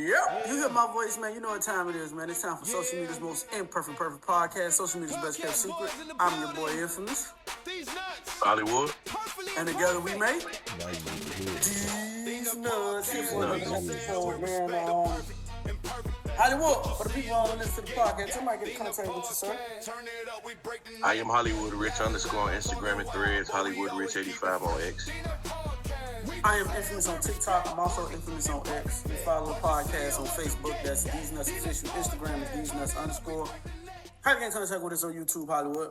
Yep, you hear my voice, man. You know what time it is, man. It's time for social media's most imperfect podcast. Social media's best kept secret. I'm your boy, Infamous. Hollywood. And together we make Theze Nutz. Hollywood, for the people on listen to the podcast, somebody get in contact with you, sir. I am Hollywood Rich _ on Instagram and Threads. Hollywood Rich 85 on X. I am Infamous on TikTok. I'm also Infamous on X. You follow the podcast on Facebook. That's Theze Nutz Official. Instagram is Theze Nutz _. How you get in contact with us on YouTube, Hollywood?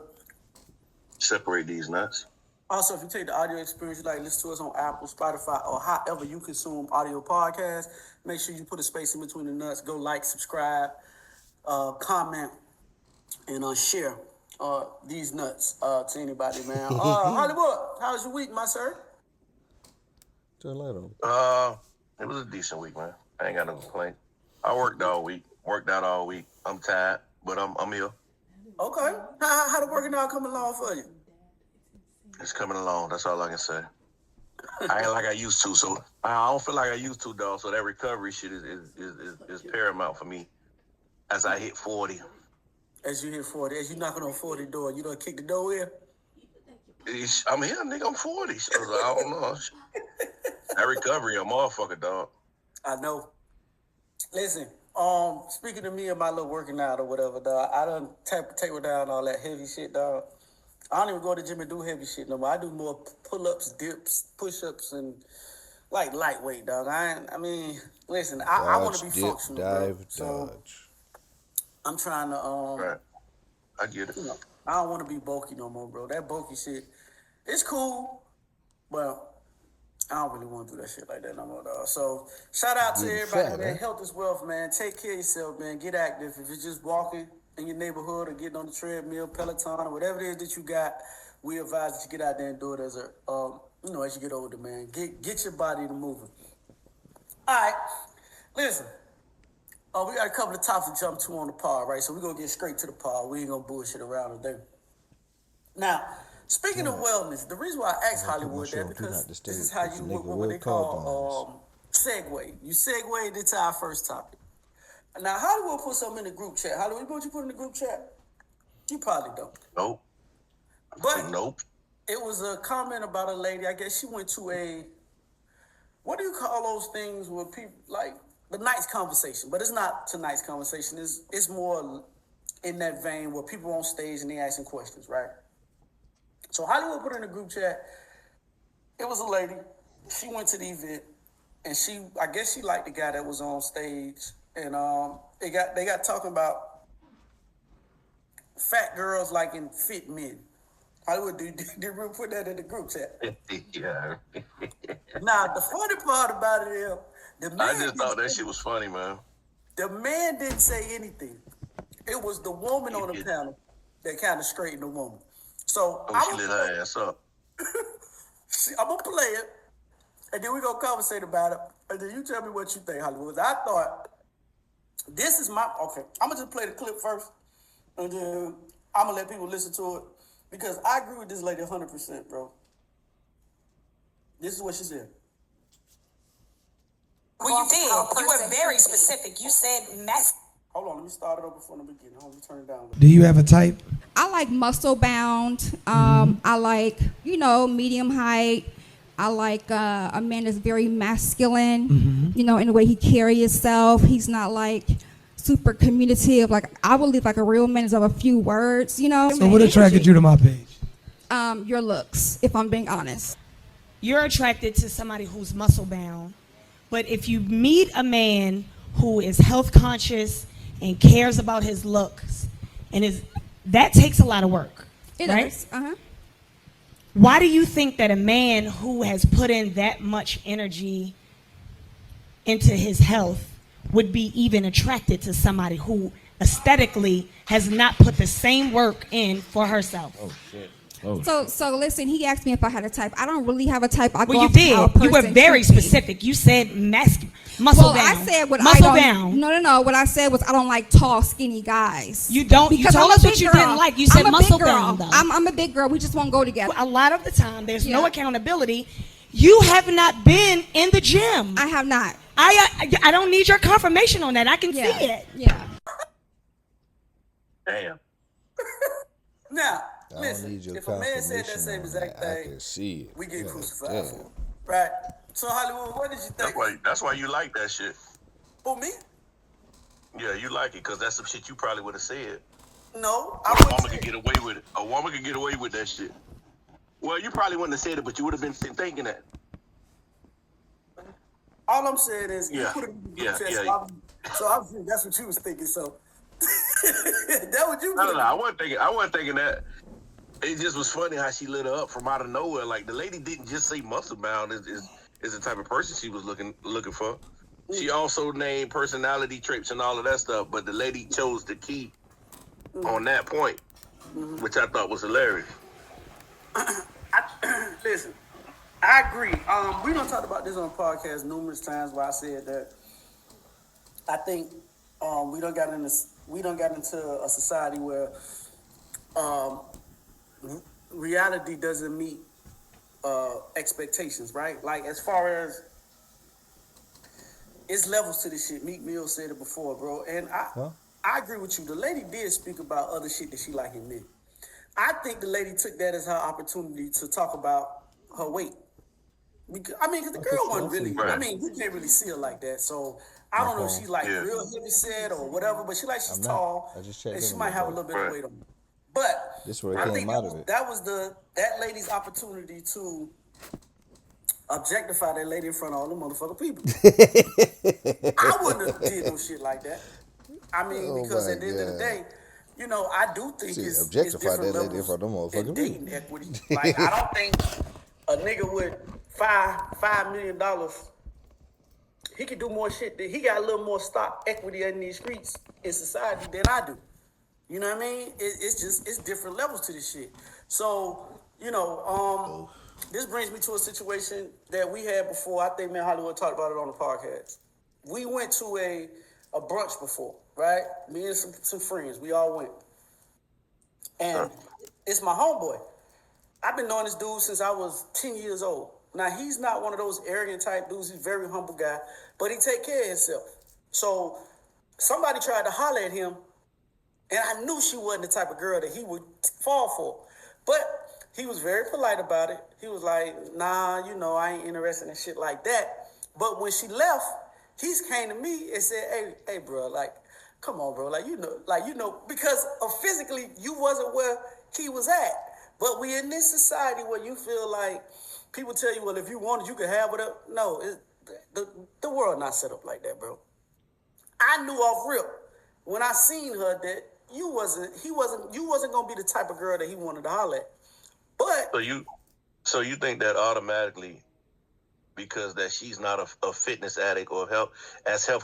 Separate these nuts. Also, if you take the audio experience, you like listen to us on Apple, Spotify, or however you consume audio podcasts, make sure you put a space in between the nuts. Go like, subscribe, comment, and share these nuts to anybody, man. Hollywood, how was your week, my sir? It was a decent week, man. I ain't got no complaint. I worked all week, worked out all week. I'm tired, but I'm here. Okay. How the working out coming along for you? It's coming along. That's all I can say. I ain't like I used to, so I don't feel like I used to, dog. So that recovery shit is paramount for me as I hit 40. As you hit 40, as you knocking on 40 door, you done kick the door in? I'm here, nigga. I'm 40. So I don't know. That recovery, a motherfucker, dog. I know. Listen, speaking of me and my little working out or whatever, dog, I done taper down all that heavy shit, dog. I don't even go to the gym and do heavy shit no more. I do more pull-ups, dips, push-ups, and like lightweight, dog. I listen, I want to be functional, dive, bro. So I'm trying to Right. I get it. You know, I don't want to be bulky no more, bro. That bulky shit, it's cool, but I don't really want to do that shit like that no more, dog. So shout out to everybody, man. Health is wealth, man. Take care of yourself, man. Get active. If it's just walking in your neighborhood or getting on the treadmill, Peloton, or whatever it is that you got, we advise that you get out there and do it as as you get older, man. Get your body to moving. All right, listen. We got a couple of topics to jump to on the pod, right? So we're going to get straight to the pod. We ain't going to bullshit around today. Now, speaking of wellness, the reason why I asked Hollywood that, because this is how you, what they call segue. You segued into our first topic. Now, Hollywood put something in the group chat. Hollywood, what you put in the group chat? You probably don't. Nope. But nope. It was a comment about a lady. I guess she went to what do you call those things where people, like, the night's conversation, but it's not tonight's conversation. It's more in that vein where people on stage and they asking questions, right? So Hollywood put in the group chat, it was a lady. She went to the event, and I guess she liked the guy that was on stage, and they got talking about fat girls liking fit men. Hollywood, did we put that in the group chat? Yeah. Now the funny part about it is, I just thought that shit was funny, man. The man didn't say anything. It was the woman on the panel that kind of straightened the woman. So she lit her ass up. I'm gonna play it, and then we're gonna conversate about it. And then you tell me what you think, Hollywood. I thought this is okay. I'm gonna just play the clip first, and then I'm gonna let people listen to it because I agree with this lady 100%, bro. This is what she said. Well, you did. You were very specific. You said mess. Hold on, let me start it over from the beginning. Let me turn it down. Do you have a type? I like muscle bound. I like, medium height. I like a man that's very masculine, in the way he carries himself. He's not like super communicative. Like, I believe like a real man is of a few words, So what attracted you to my page? Your looks, if I'm being honest. You're attracted to somebody who's muscle bound. But if you meet a man who is health conscious and cares about his looks, that takes a lot of work, right? Does. Uh-huh. Why do you think that a man who has put in that much energy into his health would be even attracted to somebody who aesthetically has not put the same work in for herself? Oh, shit. So listen, he asked me if I had a type. I don't really have a type. You did. You were very specific. You said muscle bound. I said what muscle bound. No. What I said was I don't like tall, skinny guys. You don't. Because you told us what you didn't like. You said muscle bound, though. I'm a big girl. We just won't go together. A lot of the time, there's no accountability. You have not been in the gym. I have not. I don't need your confirmation on that. I can see it. Yeah. Damn. Now, I don't listen, need your if a man said that confirmation same on exact that. I thing, can see it. we get God crucified damn. for it. Right? So, Hollywood, what did you think? That's why you like that shit. For me? Yeah, you like it because that's some shit you probably would have said. No, A I wouldn't woman say could get away with it. A woman could get away with that shit. Well, you probably wouldn't have said it, but you would have been thinking that. All I'm saying is, you Yeah. put it in the Yeah, test. yeah. So obviously that's what you was thinking. So that what you? No, I wasn't thinking that. It just was funny how she lit her up from out of nowhere. Like the lady didn't just say muscle bound is the type of person she was looking for. She also named personality traits and all of that stuff, but the lady chose to keep on that point, which I thought was hilarious. Listen, I agree. We done talked about this on the podcast numerous times where I said that I think we done got into a society where reality doesn't meet expectations, right? Like as far as it's levels to this shit. Meek Mill said it before, bro, and I agree with you. The lady did speak about other shit that she like in men. I think the lady took that as her opportunity to talk about her weight. Because the girl wasn't really. Right. You can't really see her like that. So I don't know if she's like real heavy set or whatever, but she's tall, I just checked and she in might with have a her. little bit of weight on her. But This where it I came think out of it. that was that lady's opportunity to objectify that lady in front of all the motherfucking people. I wouldn't have did no shit like that. Because at the end of the day, I do think it's objectify different that lady in levels front of them motherfucking in dating equity. Like I don't think a nigga with $5 million, he could do more shit. He got a little more stock equity in these streets in society than I do. You know what I mean? It's different levels to this shit. So this brings me to a situation that we had before. I think me and Hollywood talked about it on the podcast. We went to a brunch before, right? Me and some friends. We all went. And it's my homeboy. I've been knowing this dude since I was 10 years old. Now, he's not one of those arrogant type dudes. He's a very humble guy, but he take care of himself. So somebody tried to holler at him, and I knew she wasn't the type of girl that he would fall for. But he was very polite about it. He was like, nah, I ain't interested in shit like that. But when she left, he came to me and said, hey, bro, like, come on, bro. Because physically you wasn't where he was at. But we in this society where you feel like people tell you, well, if you wanted, you could have whatever. No, the world not set up like that, bro. I knew off rip when I seen her that you wasn't gonna be the type of girl that he wanted to holler at. But so you think that automatically, because that she's not a fitness addict or health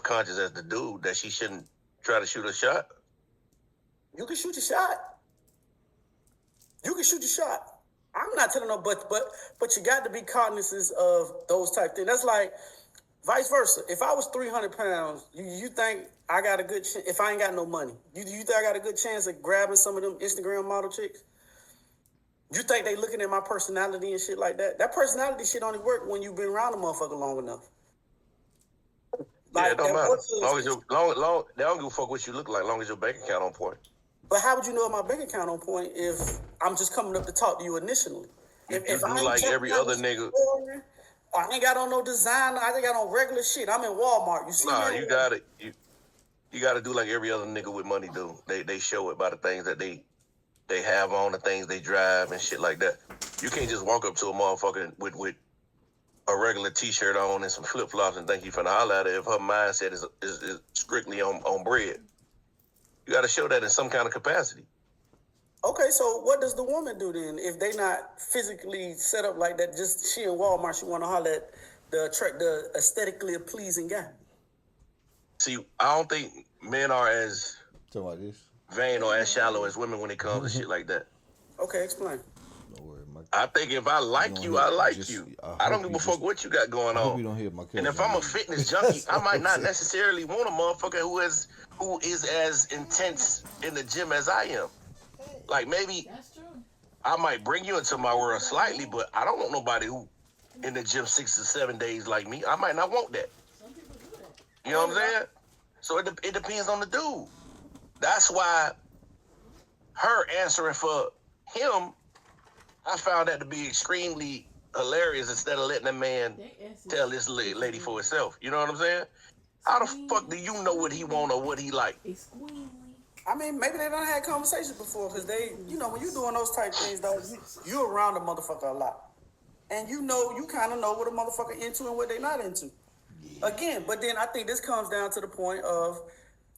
conscious as the dude, that she shouldn't try to shoot a shot? You can shoot your shot. I'm not telling no but you got to be cognizant of those type things. That's like vice versa. If I was 300 pounds, you think I got a good chance? If I ain't got no money, you think I got a good chance of grabbing some of them Instagram model chicks? You think they looking at my personality and shit like that? That personality shit only work when you've been around a motherfucker long enough. Like, it don't matter. Long, they don't give a fuck what you look like, long as your bank account on point. But how would you know if my bank account on point if I'm just coming up to talk to you initially? If I like every other nigga. I ain't got on no designer. I ain't got on regular shit. I'm in Walmart. You see? Nah, you got it. You got to do like every other nigga with money do. They show it by the things that they have on, the things they drive and shit like that. You can't just walk up to a motherfucker with a regular T-shirt on and some flip flops and think you finna holler at her if her mindset is strictly on bread. You got to show that in some kind of capacity. Okay, so what does the woman do then if they not physically set up like that? Just she in Walmart, she want to holler at the aesthetically pleasing guy. See, I don't think men are as vain or as shallow as women when it comes to shit like that. Okay, explain. I think if I like you, I like you. I don't give a fuck what you got going on. And if I'm a fitness junkie, I might not necessarily want a motherfucker who is as intense in the gym as I am. Like maybe I might bring you into my world slightly, but I don't want nobody who in the gym 6 to 7 days like me. I might not want that. You know what I'm saying? So it depends on the dude. That's why her answering for him, I found that to be extremely hilarious instead of letting the man tell this lady for herself. You know what I'm saying? How the fuck do you know what he want or what he like? I mean, maybe they done had conversations before because they, you know, when you doing those type things, though, you're around the motherfucker a lot. And you kind of know what a motherfucker into and what they not into. Again, but then I think this comes down to the point of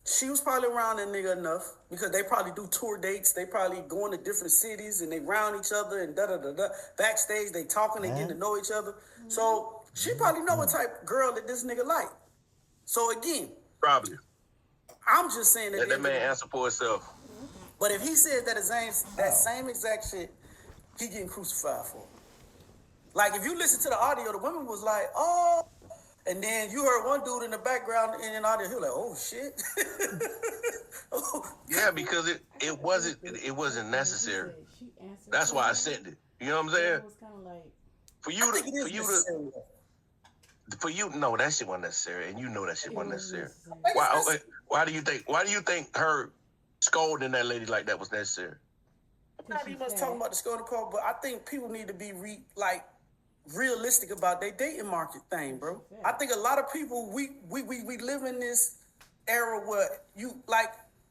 she was probably around that nigga enough because they probably do tour dates. They probably going to different cities and they round each other and da-da-da-da. Backstage, they talking and getting to know each other. So she probably know what type of girl that this nigga like. So again, Probably. I'm just saying that. Let that man answer for himself. But if he says that same exact shit, he getting crucified for it. Like if you listen to the audio, the woman was like, oh, and then you heard one dude in the background in an audio, he was like, oh shit. Yeah, because it wasn't necessary. That's why I sent it. You know what I'm saying? For you, no, that shit wasn't necessary, and you know that shit wasn't necessary. Why do you think her scolding that lady like that was necessary? I'm not even talking about the scolding part, but I think people need to be realistic about their dating market thing, bro. I think a lot of people we live in this era where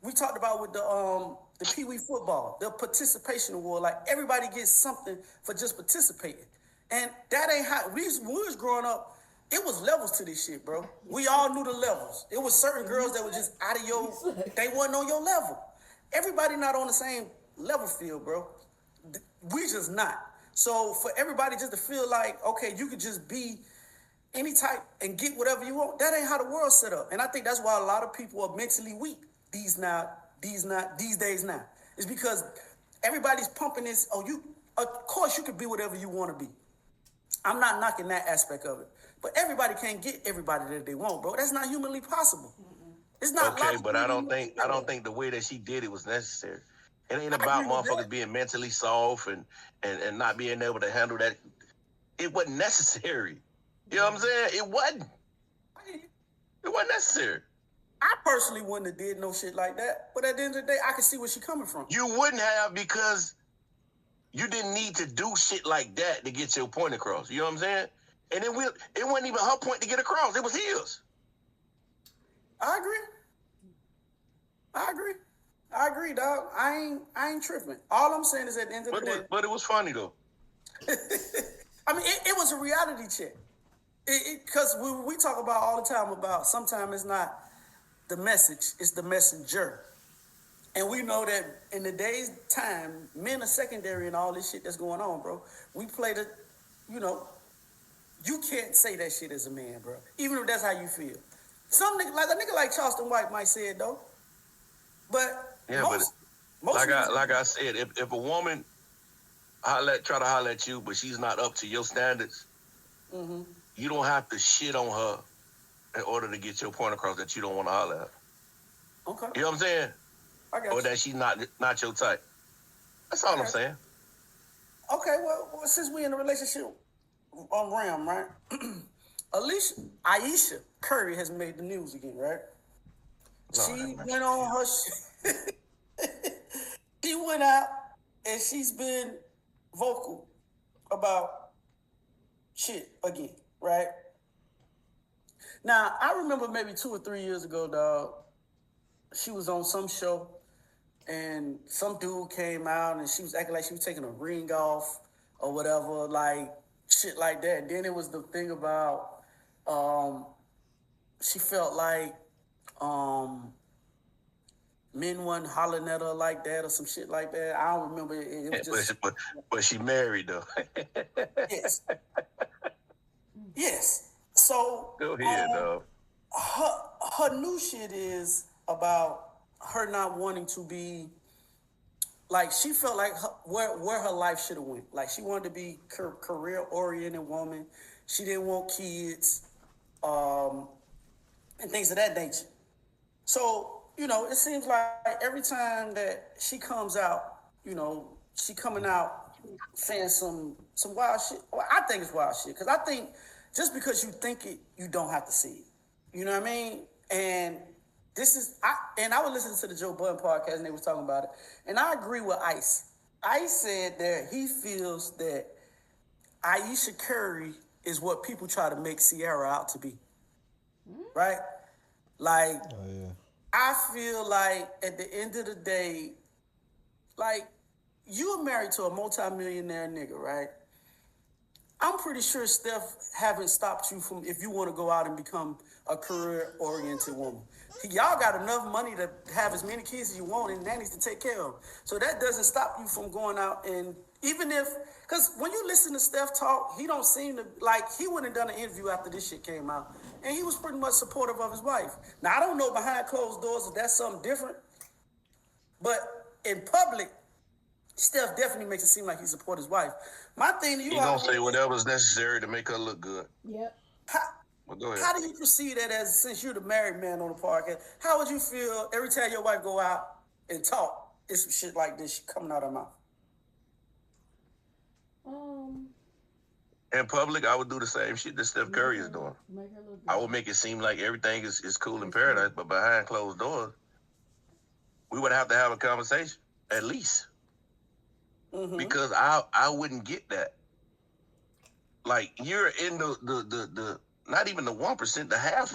we talked about with the Pee Wee football, the participation award. Like everybody gets something for just participating, and that ain't how when we was growing up. It was levels to this shit, bro. We all knew the levels. It was certain girls that were just out of they wasn't on your level. Everybody not on the same level field, bro. We just not. So for everybody just to feel like, okay, you could just be any type and get whatever you want, that ain't how the world's set up. And I think that's why a lot of people are mentally weak these days now. It's because everybody's pumping this, of course you could be whatever you want to be. I'm not knocking that aspect of it. But everybody can't get everybody that they want, bro. That's not humanly possible. It's not. Okay, but I don't think the way that she did it was necessary. It ain't about motherfuckers being mentally soft and not being able to handle that. It wasn't necessary. You know what I'm saying? It wasn't. It wasn't necessary. I personally wouldn't have did no shit like that. But at the end of the day, I can see where she's coming from. You wouldn't have because you didn't need to do shit like that to get your point across. You know what I'm saying? And then it wasn't even her point to get across. It was his. I agree, dog. I ain't tripping. All I'm saying is at the end of the day. But it was funny though. I mean, it was a reality check. Because we talk about all the time about sometimes it's not the message, it's the messenger. And we know that in today's time, men are secondary in all this shit that's going on, bro. We play you can't say that shit as a man, bro. Even if that's how you feel. Some nigga, like a nigga like Charleston White might say it though. But yeah, like I said, if a woman try to holler at you, but she's not up to your standards, you don't have to shit on her in order to get your point across that you don't want to holler at her. Okay. You know what I'm saying? I got or that she's not your type. That's all I'm saying. Okay, well, since we in a relationship on Ram, right? Aisha Curry has made the news again, right? She went on her shit. She went out and she's been vocal about shit again, right? Now, I remember maybe 2 or 3 years ago, dog, she was on some show and some dude came out and she was acting like she was taking a ring off or whatever, like shit like that. And then it was the thing about she felt like men wasn't hollering at her like that or some shit like that. I don't remember. It was just... but she married though. Yes. Yes. So go ahead, dog. Her new shit is about her not wanting to be like, she felt like where her life should have went. Like she wanted to be career oriented woman. She didn't want kids, and things of that nature. So, it seems like every time that she comes out, she coming out saying some wild shit. Well, I think it's wild shit. Because I think just because you think it, you don't have to see it. You know what I mean? And I was listening to the Joe Budden podcast and they was talking about it. And I agree with Ice. Ice said that he feels that Ayesha Curry is what people try to make Ciara out to be. Right? Like, I feel like at the end of the day, like, you are married to a multi-millionaire nigga, right? I'm pretty sure Steph haven't stopped you from if you want to go out and become a career-oriented woman. Y'all got enough money to have as many kids as you want and nannies to take care of. So that doesn't stop you from going out and even if, because when you listen to Steph talk, he don't seem to, like, he went and done an interview after this shit came out, and he was pretty much supportive of his wife. Now, I don't know behind closed doors if that's something different, but in public, Steph definitely makes it seem like he supports his wife. My thing to you, he gonna say whatever's necessary to make her look good. Yep. Well, go ahead. How do you perceive that as, since you're the married man on the podcast, how would you feel every time your wife go out and talk, it's some shit like this coming out of her mouth? In public, I would do the same shit that Steph Curry is doing. I would make it seem like everything is cool in paradise, but behind closed doors, we would have to have a conversation, at least. Because I wouldn't get that. Like, you're in the not even the 1%, a half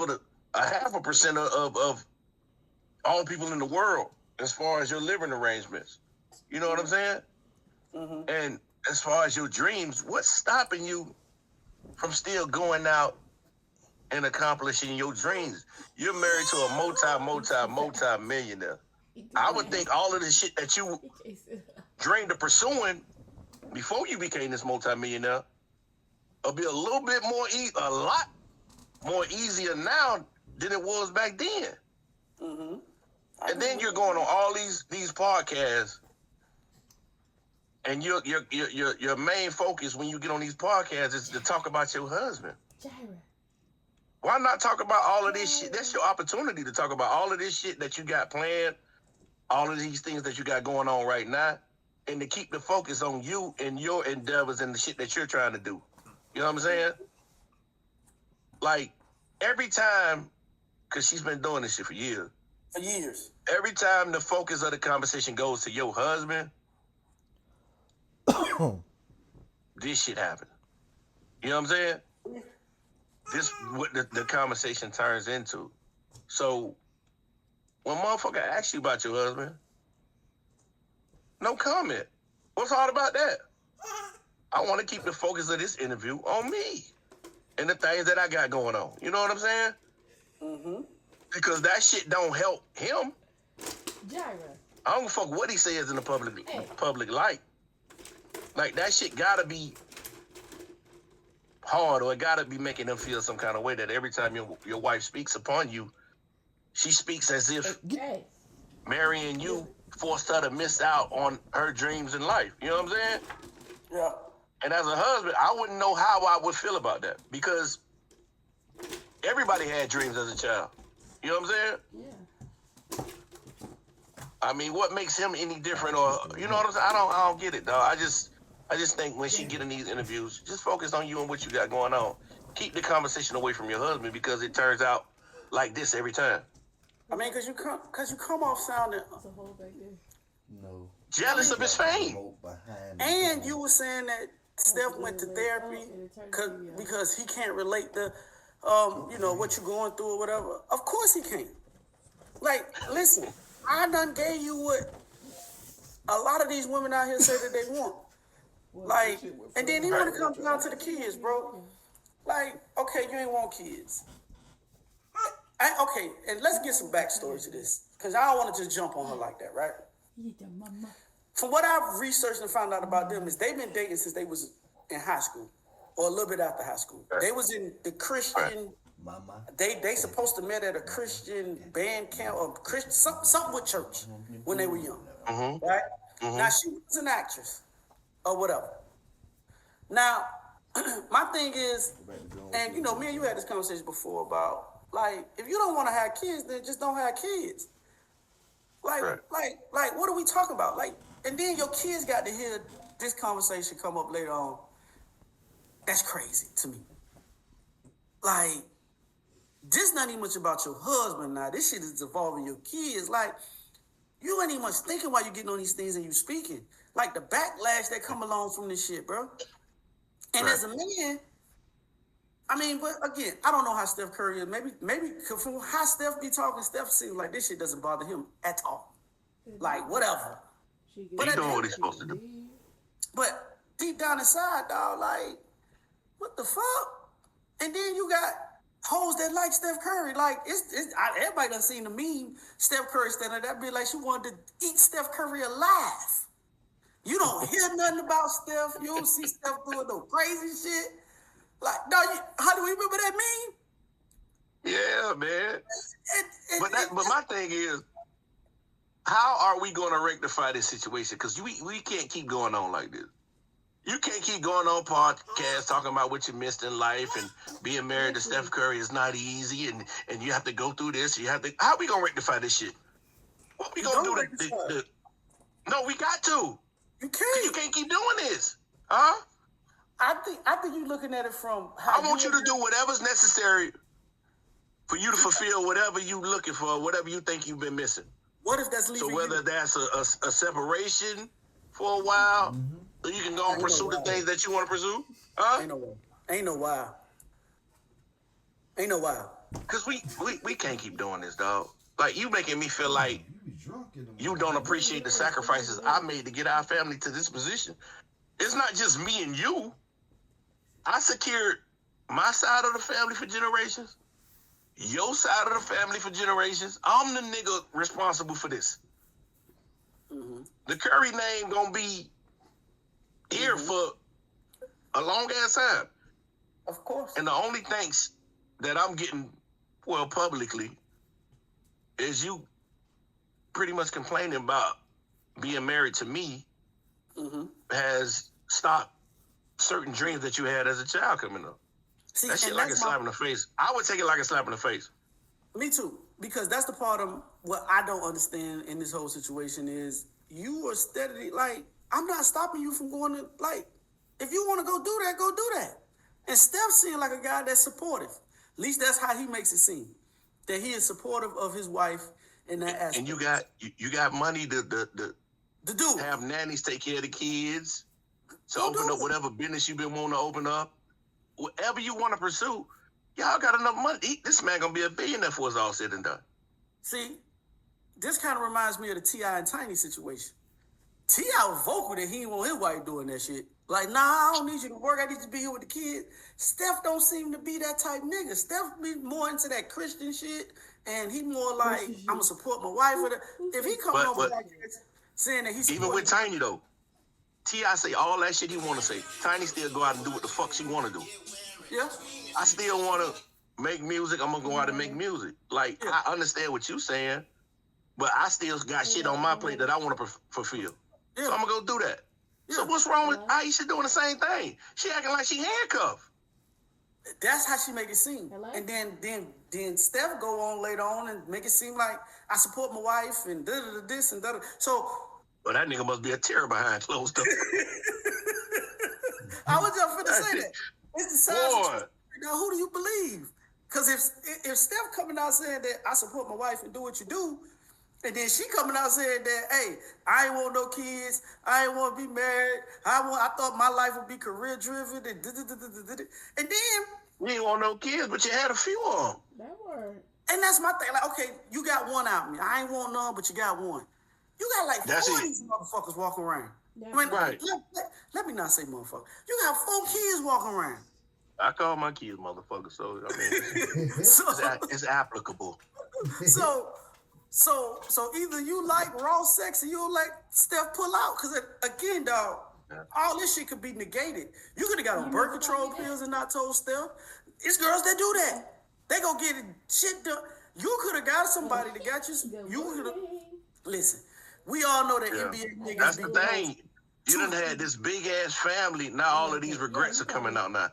a percent of all people in the world as far as your living arrangements. You know what I'm saying? And as far as your dreams, what's stopping you from still going out and accomplishing your dreams? You're married to a multi-millionaire. I would think all of the shit that you dreamed of pursuing before you became this multi-millionaire will be a lot more easier now than it was back then. And then you're going on all these podcasts, and your main focus when you get on these podcasts is to talk about your husband. Why not talk about all of this shit? That's your opportunity to talk about all of this shit that you got planned, all of these things that you got going on right now, and to keep the focus on you and your endeavors and the shit that you're trying to do. You know what I'm saying? Like, every time, because she's been doing this shit for years. Every time the focus of the conversation goes to your husband, this shit happens. You know what I'm saying? This what the conversation turns into. So when motherfucker asks you about your husband, no comment. What's hard about that? I want to keep the focus of this interview on me and the things that I got going on. You know what I'm saying? Because that shit don't help him. I don't fuck what he says in the public light. Like, that shit gotta be hard, or it gotta be making him feel some kind of way that every time your wife speaks upon you, she speaks as if marrying you forced her to miss out on her dreams in life. You know what I'm saying? Yeah. And as a husband, I wouldn't know how I would feel about that, because everybody had dreams as a child. You know what I'm saying? Yeah. I mean, what makes him any different, or you know what I'm saying? I don't get it, dog. I just think when she get in these interviews, just focus on you and what you got going on. Keep the conversation away from your husband, because it turns out like this every time. I mean, because you come off sounding jealous of his fame. And you were saying that Steph went to therapy because he can't relate to, what you're going through or whatever. Of course he can't. Like, listen, I done gave you what a lot of these women out here say that they want. Like, and then even when it comes down to the kids, bro. Like, okay, you ain't want kids. Okay, and let's get some backstory to this, because I don't want to just jump on her like that, right? From what I've researched and found out about them is they've been dating since they was in high school, or a little bit after high school. They was in the Christian. They supposed to met at a Christian band camp or Christian something with church when they were young, right? Now she was an actress or whatever. Now, my thing is, and me and you had this conversation before about, like, if you don't want to have kids, then just don't have kids. Like, what are we talking about? Like, and then your kids got to hear this conversation come up later on. That's crazy to me. Like, this not even much about your husband now. This shit is involving your kids. Like, you ain't even much thinking while you getting on these things and you speaking. Like the backlash that come along from this shit, bro. And as a man, I mean, but again, I don't know how Steph Curry is. Maybe from how Steph be talking, Steph seems like this shit doesn't bother him at all. Like, whatever. But he's doing what he's supposed to do. But deep down inside, dog, like, what the fuck? And then you got hoes that like Steph Curry. Like, everybody done seen the meme, Steph Curry standing there, be like she wanted to eat Steph Curry alive. You don't hear nothing about Steph. You don't see Steph doing no crazy shit. Like, no, how do we remember that meme? Yeah, man. But my thing is, how are we going to rectify this situation? Because we can't keep going on like this. You can't keep going on podcasts talking about what you missed in life, and being married to Steph Curry is not easy, and you have to go through this. How are we going to rectify this shit? What we going to do? No, we got to. You can't. You can't keep doing this. Huh? I think you're looking at it from how I want you to do whatever's necessary for you to fulfill whatever you looking for, whatever you think you've been missing. What if that's leaving So whether you? that's a separation for a while, so you can go and pursue the things that you want to pursue, huh? Ain't no way. Ain't no why. Because we can't keep doing this, dog. Like, you making me feel like you don't appreciate the sacrifices I made to get our family to this position. It's not just me and you. I secured my side of the family for generations, your side of the family for generations. I'm the nigga responsible for this. Mm-hmm. The Curry name gonna be here for a long ass time. Of course. And the only thanks that I'm getting, well, publicly, is you pretty much complaining about being married to me has stopped certain dreams that you had as a child coming up. See, that shit like a slap in the face. I would take it like a slap in the face. Me too. Because that's the part of what I don't understand in this whole situation is you are steadily, like, I'm not stopping you from going to, like, if you want to go do that, go do that. And Steph seemed like a guy that's supportive. At least that's how he makes it seem. That he is supportive of his wife in that aspect. And you got money to do have nannies take care of the kids, to open up whatever business you've been wanting to open up. Whatever you want to pursue, y'all got enough money. This man gonna be a billionaire before it's all said and done. See, this kind of reminds me of the T.I. and Tiny situation. T.I. was vocal that he didn't want his wife doing that shit. Like, nah, I don't need you to work. I need you to be here with the kids. Steph don't seem to be that type nigga. Steph be more into that Christian shit, and he more like, I'm gonna support my wife with it. If he coming over like this, saying that he's even with Tiny though, T.I. say all that shit he want to say. Tiny still go out and do what the fuck she want to do. Yeah. I still want to make music. I'm gonna go out and make music. Like, I understand what you saying, but I still got shit on my plate that I want to fulfill. So I'm gonna go do that. So what's wrong with Aisha doing the same thing? She acting like she handcuffed. That's how she make it seem. And then Steph go on later on and make it seem like I support my wife and this and that. So, well, that nigga must be a terror behind closed doors. I was just finna say that. It's the same. Now, who do you believe? Because if Steph coming out saying that I support my wife and do what you do, and then she coming out saying that, hey, I ain't want no kids, I ain't want to be married, I thought my life would be career driven, and then you ain't want no kids, but you had a few of them. That word. And that's my thing. Like, okay, you got one out of me. I ain't want none, but you got one. You got like 4 of these motherfuckers walking around. Right. Let me not say motherfucker. You got 4 kids walking around. I call my kids motherfuckers, so I mean, it's applicable. So either you like raw sex or you like Steph pull out. Because again, dog, all this shit could be negated. You could have got on birth control pills and not told Steph. It's girls that do that. They go get shit done. You could have got somebody that got you. You could have. Listen, we all know that NBA niggas. That's the thing. You done had this big ass family. Now all of these regrets are coming out now.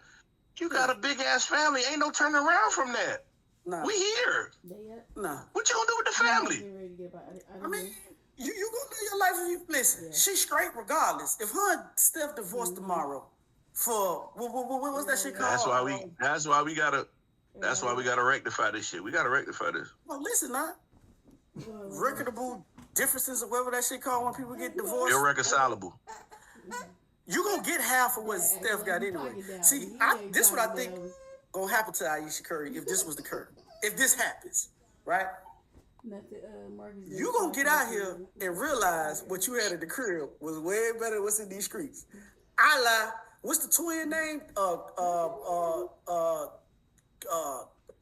You got a big ass family. Ain't no turning around from that. Nah. We here. Nah. What you gonna do with the family? I mean, you gonna live your life if you listen. She's straight regardless. If her and Steph divorced tomorrow for what was that shit called? That's why we gotta That's why we gotta rectify this shit. We gotta rectify this. Well, listen, now. Recordable differences or whatever that shit called when people get divorced. Irreconcilable. You gonna get half of what Steph got anyway. See, this what I think gonna happen to Ayesha Curry if this was the curve. If this happens, right? You gonna get out here and realize what you had at the crib was way better than what's in these streets. I lie. What's the twin name?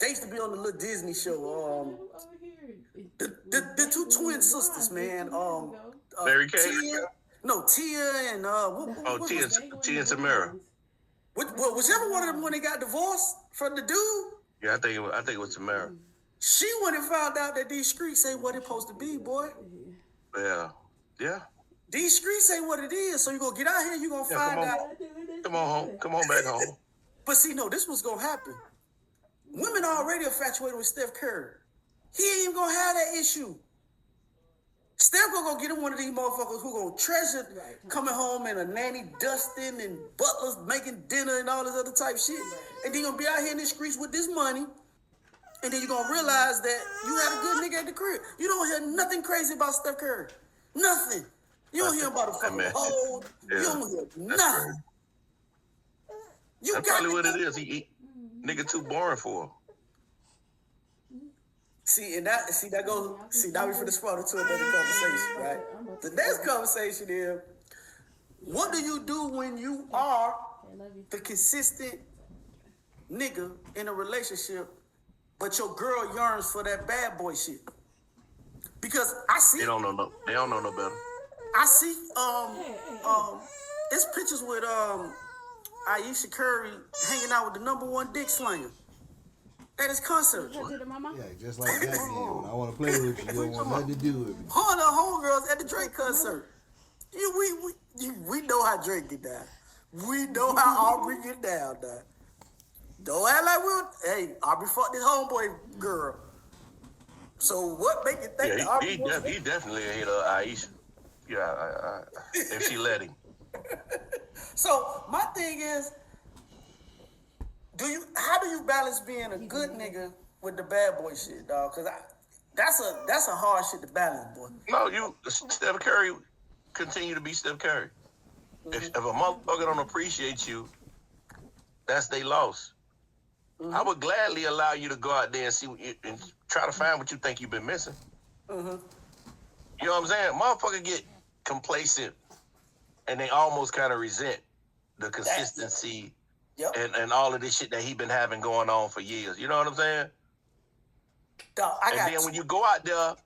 They used to be on the little Disney show. The two twin sisters, man. Mary Kay? Tia and Tia and Tamara. Whichever one of them when they got divorced from the dude. Yeah, I think it was Tamara. She went and found out that these streets ain't what it's supposed to be, boy. Yeah. These streets ain't what it is. So you gonna get out here, you gonna find out. Come on home. Come on back home. But see, no, this was gonna happen. Women already infatuated with Steph Curry. He ain't even gonna have that issue. Steph gonna go get him one of these motherfuckers who gonna treasure coming home and a nanny dusting and butlers making dinner and all this other type shit. And then you gonna be out here in the streets with this money. And then you're gonna realize that you had a good nigga at the crib. You don't hear nothing crazy about Steph Curry. Nothing. You don't hear about a fucking hole. You don't hear nothing. That's probably what it is. He nigga too boring for him. Now we finna spawn into another conversation, right? The next conversation is, what do you do when you are the consistent nigga in a relationship, but your girl yearns for that bad boy shit? Because I see They don't know no better. I see it's pictures with Ayesha Curry hanging out with the #1 dick slinger at his concert. Yeah, just like that. When I want to play with you, you don't want nothing to do with me. All the homegirls at the Drake concert. We know how Drake get down. We know how Aubrey get down, dog. Don't act like hey, Aubrey fucked this homeboy girl. So what make you think Aubrey he definitely hate Aisha. Yeah, if she let him. So my thing is, how do you balance being a good nigga with the bad boy shit, dog? Because that's a hard shit to balance, boy. No, Steph Curry continue to be Steph Curry. If a motherfucker don't appreciate you, that's they loss. I would gladly allow you to go out there and see and try to find what you think you've been missing. You know what I'm saying? Motherfucker get complacent and they almost kind of resent the consistency and all of this shit that he been having going on for years. You know what I'm saying? Dog, then when you go out there,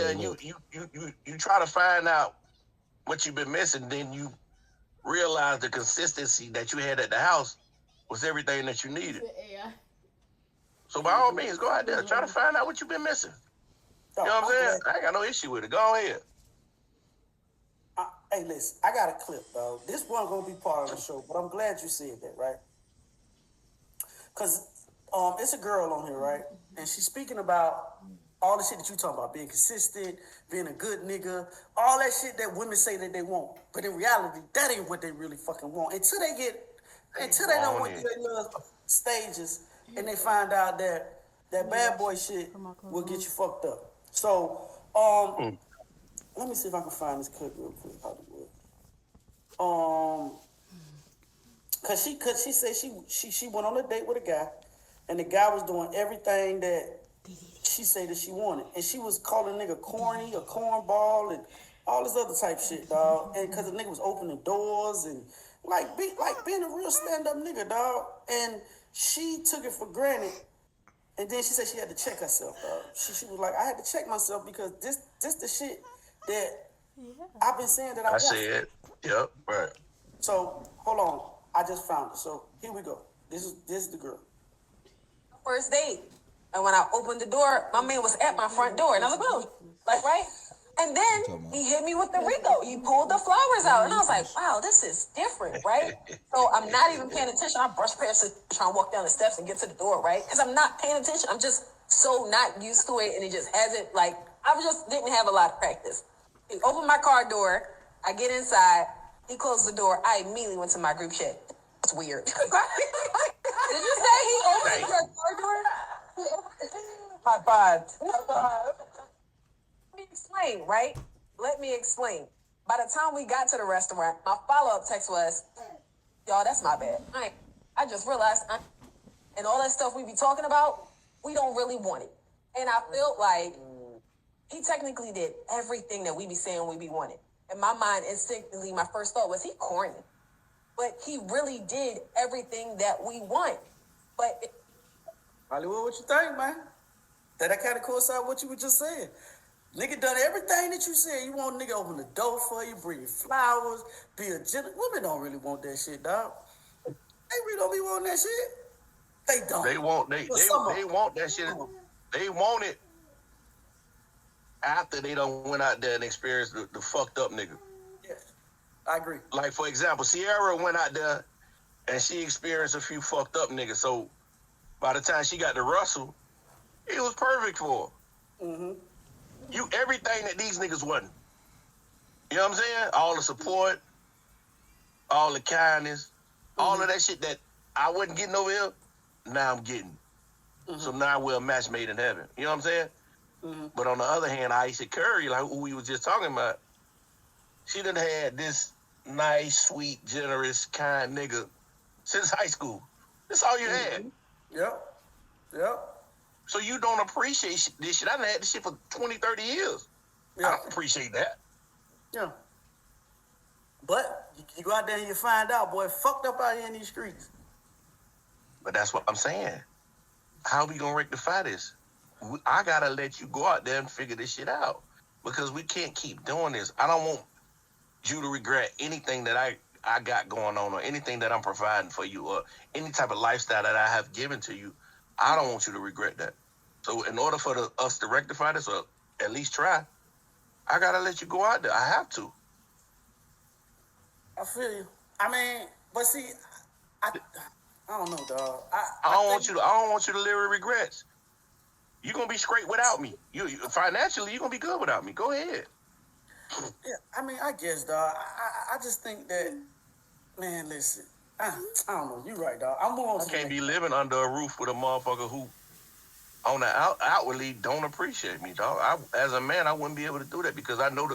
and you try to find out what you've been missing, then you realize the consistency that you had at the house was everything that you needed. So by all means, go out there, try to find out what you've been missing. You know what I'm saying? I ain't got no issue with it. Go ahead. Hey, listen, I got a clip, dog. This one gonna be part of the show, but I'm glad you said that, right? Because it's a girl on here, right? And she's speaking about all the shit that you talking about, being consistent, being a good nigga, all that shit that women say that they want. But in reality, that ain't what they really fucking want. Until they don't went through their little stages and they find out that bad boy shit will get you fucked up. So, let me see if I can find this clip real quick. Cause she said she went on a date with a guy, and the guy was doing everything that she said that she wanted, and she was calling nigga corny, a cornball, and all this other type shit, dog. And cause the nigga was opening doors and being a real stand-up nigga, dog. And she took it for granted. And then she said she had to check herself, dog. She was like, I had to check myself because this the shit that I've been saying that I want. said, yep, right. So hold on, I just found it. So here we go. This is the girl. First date, and when I opened the door, my man was at my front door, and I was like, "Oh, right." And then he hit me with the Rico. He pulled the flowers out, and I was like, "Wow, this is different, right?" So I'm not even paying attention. I brush past it, trying to walk down the steps and get to the door, right? Because I'm not paying attention. I'm just so not used to it, and it just hasn't I just didn't have a lot of practice. He opened my car door. I get inside. He closed the door. I immediately went to my group chat. It's weird. Did you say he opened your car door? High five. Let me explain, right? Let me explain. By the time we got to the restaurant, my follow-up text was, y'all, that's my bad. I just realized, and all that stuff we be talking about, we don't really want it. And I felt like he technically did everything that we be saying we be wanting. In my mind, instinctively, my first thought was he corny. But he really did everything that we want. But Hollywood, what you think, man? That kind of coincide with what you were just saying. Nigga done everything that you said. You want nigga open the door for you, bring you flowers, be a gentle. Women don't really want that shit, dog. They really don't be wanting that shit. They don't. They want that shit. They want it after they done went out there and experienced the fucked up nigga. Yeah, I agree. Like, for example, Sierra went out there and she experienced a few fucked up niggas. So by the time she got to Russell, it was perfect for her. Mm-hmm. Everything that these niggas wasn't. You know what I'm saying? All the support, all the kindness, all of that shit that I wasn't getting over here, now I'm getting. So now we're a match made in heaven. You know what I'm saying? But on the other hand, Aisha Curry, like who we was just talking about, she done had this nice, sweet, generous, kind nigga since high school. That's all you had. Yep. So you don't appreciate this shit. I done had this shit for 20, 30 years. Yeah. I don't appreciate that. Yeah. But you go out there and you find out, boy, fucked up out here in these streets. But that's what I'm saying. How we gonna rectify this? I gotta let you go out there and figure this shit out. Because we can't keep doing this. I don't want you to regret anything that I got going on or anything that I'm providing for you or any type of lifestyle that I have given to you. I don't want you to regret that. So in order for us to rectify this or at least try, I gotta let you go out there. I have to. I feel you. I mean, but see, I don't know, dog. I don't want you to live with regrets. You're gonna be straight without me. You financially, you're gonna be good without me. Go ahead. Yeah, I mean, I guess, dog. I just think that, man, listen. I don't know. You right, dog. I'm moving on. I can't be living under a roof with a motherfucker who, on the outwardly, don't appreciate me, dog. As a man, I wouldn't be able to do that because I know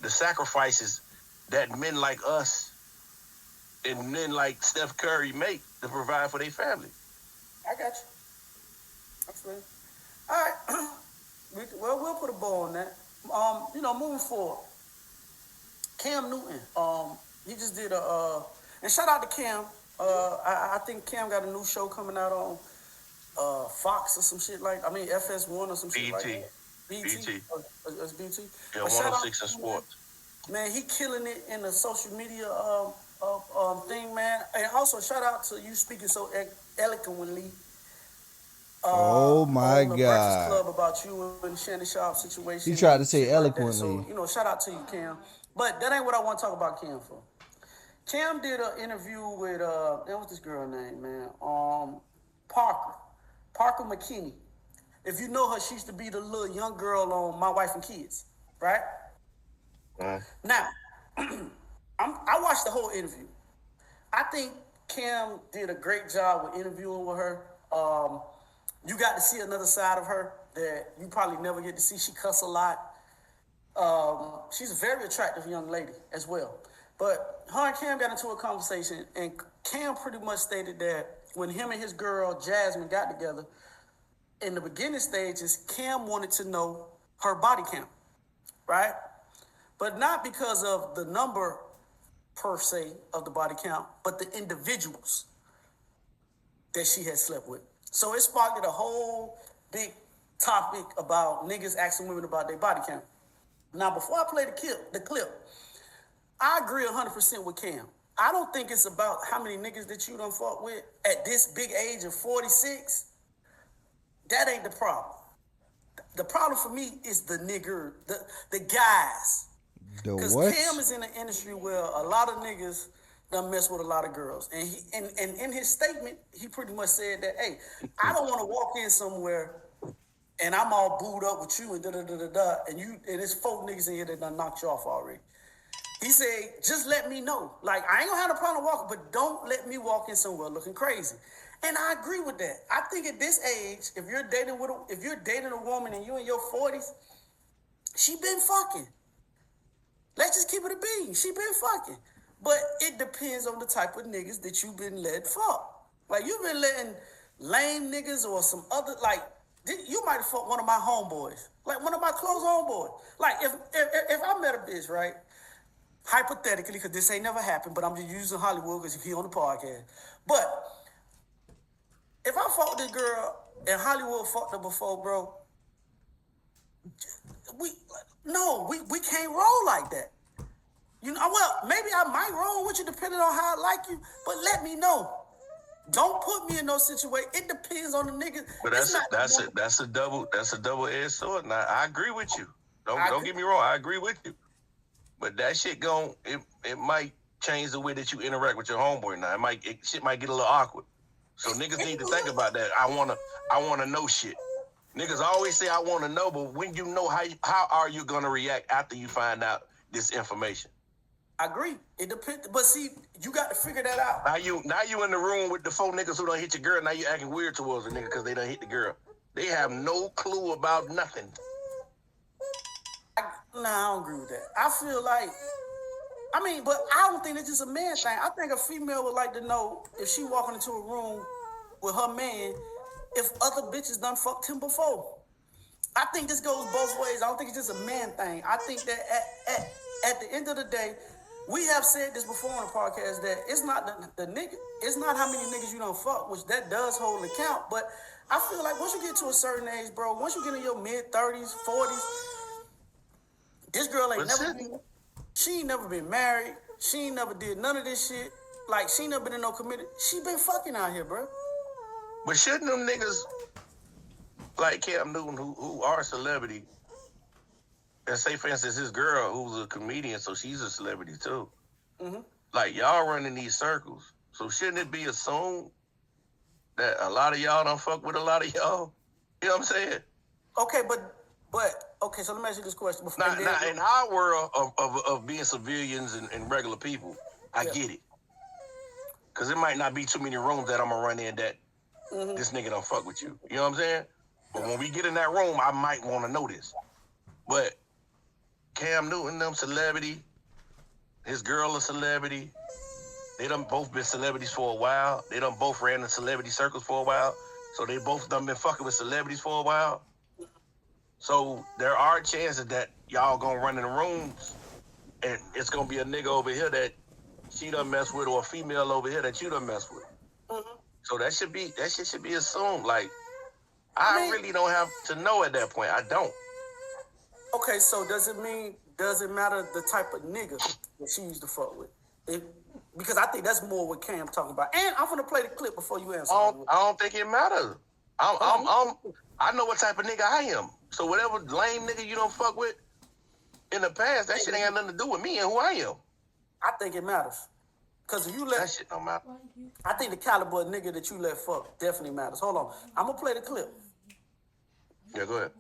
the sacrifices that men like us and men like Steph Curry make to provide for their family. I got you. I feel you. All right. We'll put a bow on that. Moving forward. Cam Newton. He just did and shout out to Cam. I think Cam got a new show coming out on Fox or some shit FS1 or some shit like that. BT. It's BT. Yeah, 106 in sports. Man, he killing it in the social media thing, man. And also shout out to you speaking so eloquently. Oh my on the God! Breakfast Club about you and Shannon Sharp situation. He tried to say eloquently. So shout out to you, Cam. But that ain't what I want to talk about Cam for. Cam did an interview with what's this girl name, man? Parker McKinney. If you know her, she used to be the little young girl on My Wife and Kids, right? Now, I watched the whole interview. I think Cam did a great job with interviewing with her. You got to see another side of her that you probably never get to see. She cuss a lot. She's a very attractive young lady as well. But her and Cam got into a conversation, and Cam pretty much stated that when him and his girl Jasmine got together, in the beginning stages, Cam wanted to know her body count, right? But not because of the number per se of the body count, but the individuals that she had slept with. So it sparked a whole big topic about niggas asking women about their body count. Now, before I play the clip, I agree 100% with Cam. I don't think it's about how many niggas that you done fought with at this big age of 46. That ain't the problem. The problem for me is the nigger, the guys. Because Cam is in an industry where a lot of niggas done mess with a lot of girls. And in his statement, he pretty much said that, hey, I don't want to walk in somewhere and I'm all booed up with you and da-da-da-da-da, and there's 4 niggas in here that done knocked you off already. He said, just let me know. Like, I ain't gonna have no problem walking, but don't let me walk in somewhere looking crazy. And I agree with that. I think at this age, if you're dating a woman and you in your 40s, she been fucking. Let's just keep it a bean. She been fucking. But it depends on the type of niggas that you been letting fuck. Like, you been letting lame niggas or some other, like, you might have fucked one of my homeboys. Like, one of my close homeboys. Like, if I met a bitch, right? Hypothetically, because this ain't never happened, but I'm just using Hollywood because he on the podcast. But if I fucked this girl and Hollywood fucked her before, bro, we can't roll like that. You know, well, maybe I might roll with you depending on how I like you, but let me know. Don't put me in no situation. It depends on the nigga. But that's a double-edged sword. Now I agree with you. Don't get me wrong. I agree with you. But that shit it might change the way that you interact with your homeboy. Now shit might get a little awkward. So niggas need to think about that. I wanna know shit. Niggas always say I wanna know, but when you know, how are you gonna react after you find out this information? I agree. It depends, but see, you got to figure that out. Now you in the room with the 4 niggas who done hit your girl. Now you acting weird towards the nigga because they done hit the girl. They have no clue about nothing. I don't agree with that. I feel like, but I don't think it's just a man thing. I think a female would like to know if she walking into a room with her man, if other bitches done fucked him before. I think this goes both ways. I don't think it's just a man thing. I think that at the end of the day, we have said this before on the podcast that it's not the nigga, it's not how many niggas you don't fuck, which that does hold an account. But I feel like once you get to a certain age, bro, once you get in your mid-30s, 40s, this girl she ain't never been married. She ain't never did none of this shit. Like, she ain't never been in no committed. She been fucking out here, bro. But shouldn't them niggas like Cam Newton who are a celebrity, and say, for instance, his girl who's a comedian, so she's a celebrity too. Mm-hmm. Like, y'all running these circles. So shouldn't it be assumed that a lot of y'all don't fuck with a lot of y'all? You know what I'm saying? Okay, okay, so let me ask you this question. Now in our world of being civilians and regular people, I get it. Because it might not be too many rooms that I'm going to run in that this nigga don't fuck with you. You know what I'm saying? But when we get in that room, I might want to know this. But Cam Newton, them celebrity, his girl a celebrity. They done both been celebrities for a while. They done both ran in celebrity circles for a while. So they both done been fucking with celebrities for a while. So there are chances that y'all gonna run in the rooms and it's gonna be a nigga over here that she done mess with, or a female over here that you done mess with. Mm-hmm. So that shit should be assumed. Like, I really don't have to know at that point. I don't. Okay, so does it matter the type of nigga that she used to fuck with? Because I think that's more what Cam talking about. And I'm gonna play the clip before you answer. I don't think it matters. I know what type of nigga I am. So whatever lame nigga you don't fuck with in the past, that shit ain't got nothing to do with me and who I am. I think it matters. Cause if you let that shit don't matter. I think the caliber of nigga that you let fuck definitely matters. Hold on. I'm gonna play the clip. Yeah, go ahead.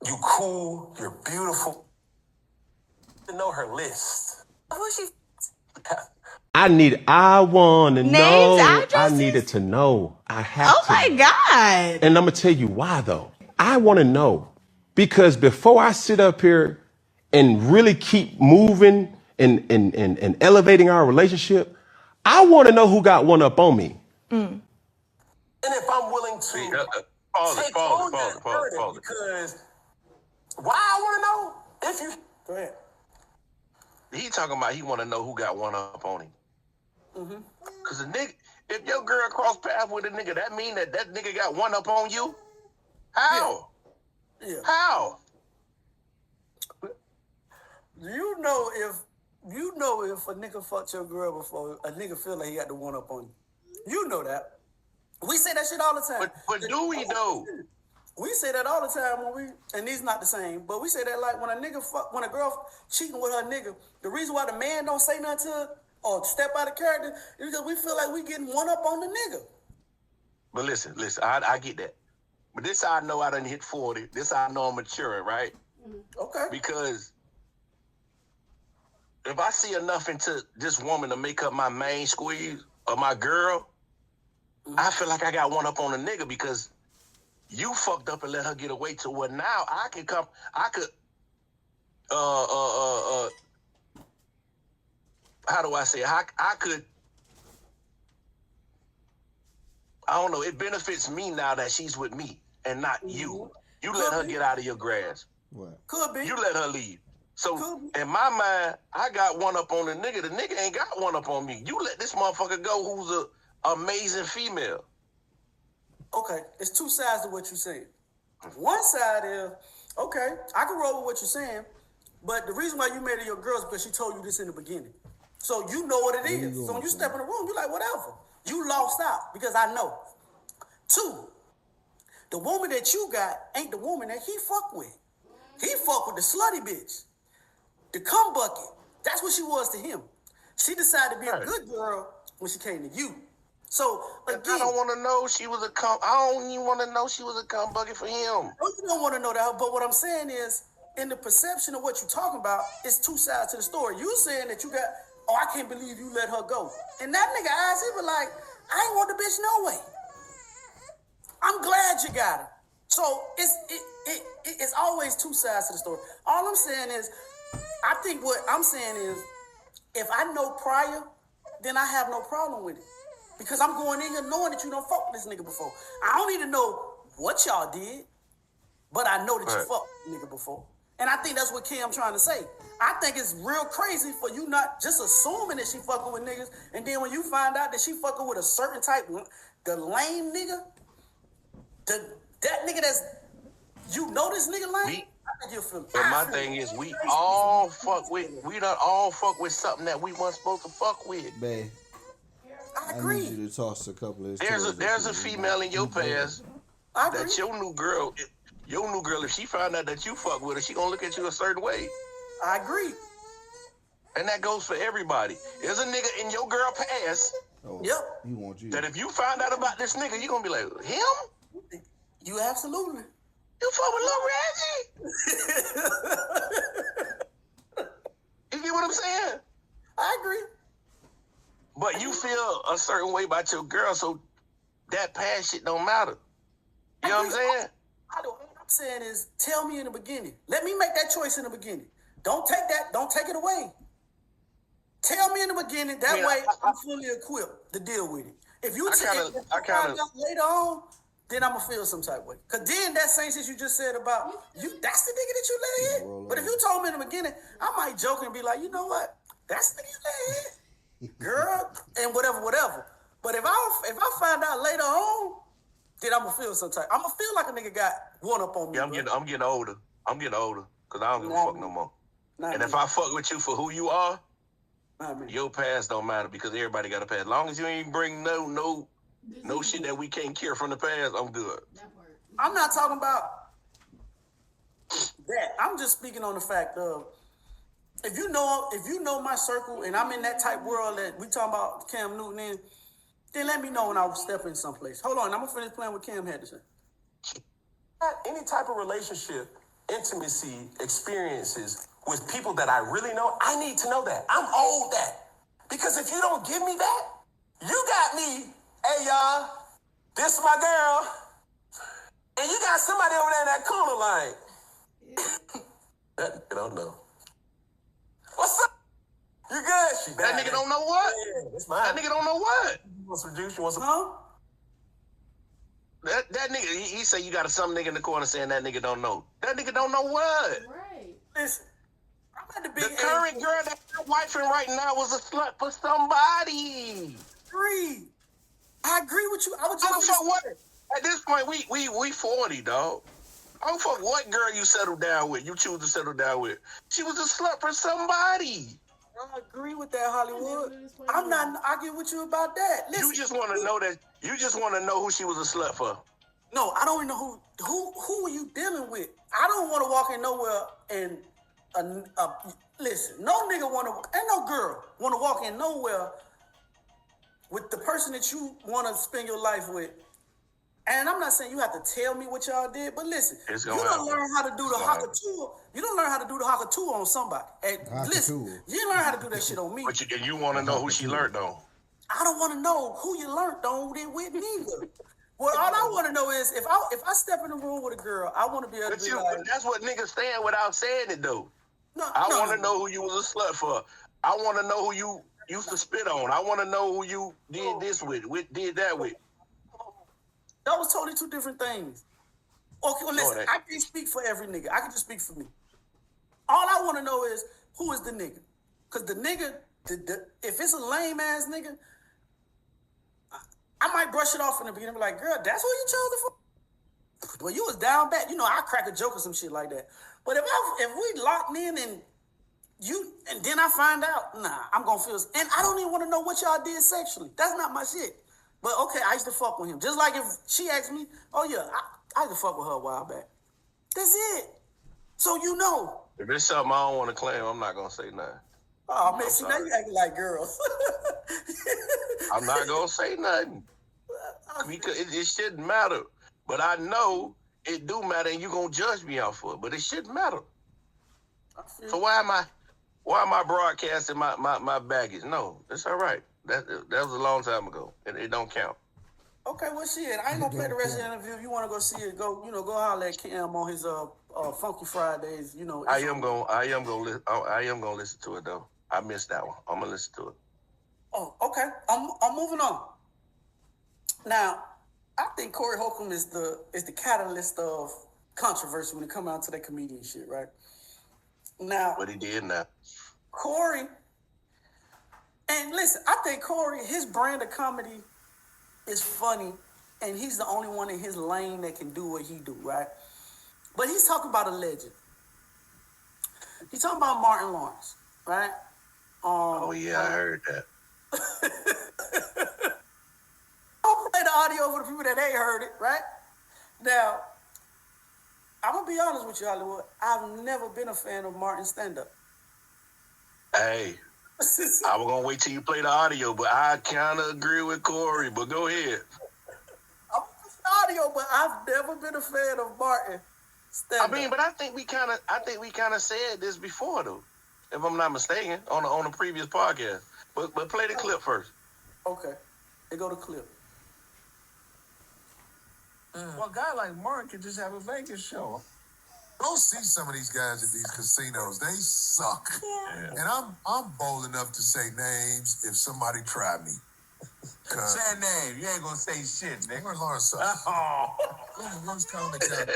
You cool, you're beautiful. To know her list. Who she? I want to know. Names, I needed to know. I have to. Oh my God. And I'm going to tell you why, though. I want to know. Because before I sit up here and really keep moving and elevating our relationship, I want to know who got one up on me. And if I'm willing to take on that burden, because why I want to know if you... Go ahead. He talking about he want to know who got one up on him. Mm-hmm. Cause a nigga, if your girl cross paths with a nigga, that mean that nigga got one up on you? How? Yeah. How? You know if a nigga fucked your girl before, a nigga feel like he got the one up on you. You know that. We say that shit all the time. But do we though? We say that all the time and these not the same, but we say that like when a girl cheating with her nigga, the reason why the man don't say nothing to her or step out of character is because we feel like we getting one up on the nigga. But listen, I get that. But this how I know I done hit 40. This how I know I'm maturing, right? Okay. Because if I see enough into this woman to make up my main squeeze or my girl, I feel like I got one up on a nigga because you fucked up and let her get away to where now I could how do I say it? I could, I don't know, it benefits me now that she's with me and not you. You let her get out of your grasp. What? Could be. You let her leave. So in my mind, I got one up on the nigga. The nigga ain't got one up on me. You let this motherfucker go who's a amazing female. Okay, it's two sides to what you're saying. One side is, okay, I can roll with what you're saying, but the reason why you made her your girl is because she told you this in the beginning. So you know what it is. So when you step in the room, you're like, whatever. You lost out because I know. Two, the woman that you got ain't the woman that he fuck with. He fuck with the slutty bitch. The cum bucket. That's what she was to him. She decided to be a good girl when she came to you. So again, I don't want to know she was a cum. I don't even want to know she was a cum bucket for him. No, you don't want to know that. But what I'm saying is, in the perception of what you're talking about, it's two sides to the story. You saying that you got, oh, I can't believe you let her go. And that nigga eyes, he was like, I ain't want the bitch no way. I'm glad you got her. So it's always two sides to the story. All I'm saying is, I think what I'm saying is, if I know prior, then I have no problem with it. Because I'm going in here knowing that you don't fuck with this nigga before. I don't need to know what y'all did, but I know that you fucked with this nigga before. And I think that's what Kim trying to say. I think it's real crazy for you not just assuming that she fucking with niggas, and then when you find out that she fucking with a certain type, the lame nigga, that nigga that's, you know this nigga lame, I think you'll feel. But my thing is, we done all fuck with something that we weren't supposed to fuck with. Babe, I agree. I need you to toss a couple of There's a female in your past that your new girl, if she found out that you fuck with her, she gonna look at you a certain way. I agree. And that goes for everybody. There's a nigga in your girl past. He want you. That if you find out about this nigga, you gonna be like, him? You absolutely. You fuck with Lil Reggie? You get what I'm saying? I agree. But you feel a certain way about your girl, so that past shit don't matter. You know what I'm saying? What I'm saying is, tell me in the beginning. Let me make that choice in the beginning. Don't take it away. Tell me in the beginning. That way, I'm fully equipped to deal with it. If you find out later on, then I'm gonna feel some type of way. Cause then that same shit you just said about you, that's the nigga that you let in. But if you told me in the beginning, I might joke and be like, you know what? That's the nigga you let in, girl, and whatever. But if I find out later on, then I'm gonna feel some type. I'm gonna feel like a nigga got one up on me. Yeah, I'm getting older. Cause I don't give a fuck no more. And if I fuck with you for who you are, your past don't matter because everybody got a past. As long as you ain't bring no shit that we can't cure from the past, I'm good. I'm not talking about that. I'm just speaking on the fact of if you know my circle and I'm in that type world that we talking about Cam Newton in, then let me know when I will step in someplace. Hold on, I'm gonna finish playing what Cam had to say. Any type of relationship, intimacy, experiences with people that I really know, I need to know that. I'm owed that. Because if you don't give me that, you got me. Hey, y'all, this is my girl. And you got somebody over there in that corner like, that nigga don't know. What's up? You good? She that nigga don't know what? Yeah, that's mine. That nigga don't know what? You want some juice? You want some? That nigga, he say you got some nigga in the corner saying that nigga don't know. That nigga don't know what? Right. Listen, I'm at the big The current girl that you're wifing right now was a slut for somebody. I agree with you. I was I don't just fuck what. At this point, we 40, dog. I don't fuck what girl you settle down with. You choose to settle down with. She was a slut for somebody. I agree with that, Hollywood. I'm not arguing with you about that. Listen, You just want to know that. You just want to know who she was a slut for. No, I don't even know who are you dealing with. I don't want to walk in nowhere and listen. No nigga and no girl want to walk in nowhere with the person that you want to spend your life with. And I'm not saying you have to tell me what y'all did, but listen, you don't learn how to do the haka-tour. You don't learn how to do the haka-tour on somebody. And listen, you learn how to do that shit on me. But you want to know who she learned on. I don't want to know who you learned on it with neither. Well, all I want to know is if I step in the room with a girl, I want to be able to be like, but that's what niggas saying without saying it though. I want to know who you was a slut for. I want to know who you used to spit on. I want to know who you did this with, did that with. That was totally two different things. Okay, well, listen, I can't speak for every nigga. I can just speak for me. All I want to know is who is the nigga. Because the nigga, if it's a lame ass nigga, I might brush it off in the beginning and be like, girl, that's who you chose it for? Well, you was down bad. You know, I crack a joke or some shit like that. But if we locked in and then I find out, nah, I'm gonna feel, and I don't even want to know what y'all did sexually. That's not my shit. But okay, I used to fuck with him. Just like if she asked me, oh yeah, I used to fuck with her a while back. That's it. So you know. If it's something I don't want to claim, I'm not gonna say nothing. Oh man, see now you acting like girls. I'm not gonna say nothing. Because it shouldn't matter. But I know it do matter and you're gonna judge me out for it. But it shouldn't matter. So why am I broadcasting my baggage? No, it's all right. That was a long time ago. It don't count. Okay, well shit. I ain't gonna play the rest of the interview. If you wanna go see it, go holler at Cam on his Funky Fridays, you know. I am gonna listen to it though. I missed that one. I'm gonna listen to it. Oh, okay. I'm moving on. Now, I think Corey Holcomb is the catalyst of controversy when it comes out to that comedian shit, right? Now, what he did now. Corey, and listen, I think Corey, his brand of comedy is funny, and he's the only one in his lane that can do what he do, right? But he's talking about a legend. He's talking about Martin Lawrence, right? Oh yeah, I heard that. I'll play the audio for the people that ain't heard it, right? Now, I'm gonna be honest with you, Hollywood. I've never been a fan of Martin's stand-up. Hey, I was gonna wait till you play the audio, but I kind of agree with Corey. But go ahead. I'm the audio, but I've never been a fan of Martin stand-up. I mean, but I think we kind of said this before though, if I'm not mistaken, on a previous podcast. But play the clip first. Okay, they go to clip. Well, a guy like Martin could just have a Vegas show. Go see some of these guys at these casinos. They suck. Yeah. And I'm bold enough to say names if somebody try me. Say a name. You ain't gonna say shit, nigga. Where's Lawrence? Oh. Lawrence comic out.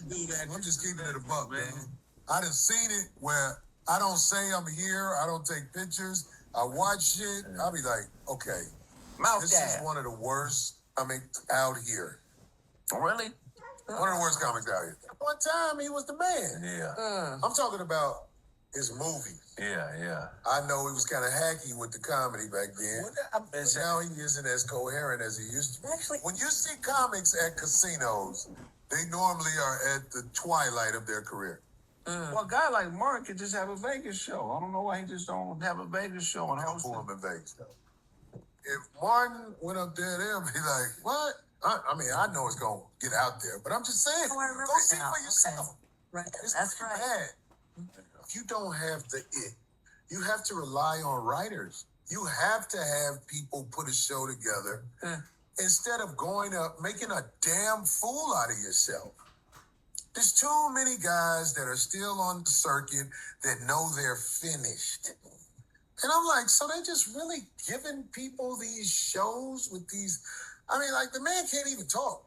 Do that. I'm just keeping it a buck, man. I done seen it where I don't say I'm here. I don't take pictures. I watch shit. I'll be like, okay, this is one of the worst comics out here. Really? One of the worst comics out here. One time, he was the man. Yeah. I'm talking about his movies. Yeah. I know he was kind of hacky with the comedy back then. But now he isn't as coherent as he used to be. Actually, when you see comics at casinos, they normally are at the twilight of their career. Well, a guy like Martin could just have a Vegas show. I don't know why he just don't have a Vegas show and host him in Vegas. If Martin went up there, they'll be like, what? I mean, I know it's going to get out there, but I'm just saying, go see it for yourself. Okay. Right. It's That's right. Bad. If you don't have the it, you have to rely on writers. You have to have people put a show together instead of going up, making a damn fool out of yourself. There's too many guys that are still on the circuit that know they're finished. And I'm like, so they just really giving people these shows with these... I mean, like, the man can't even talk.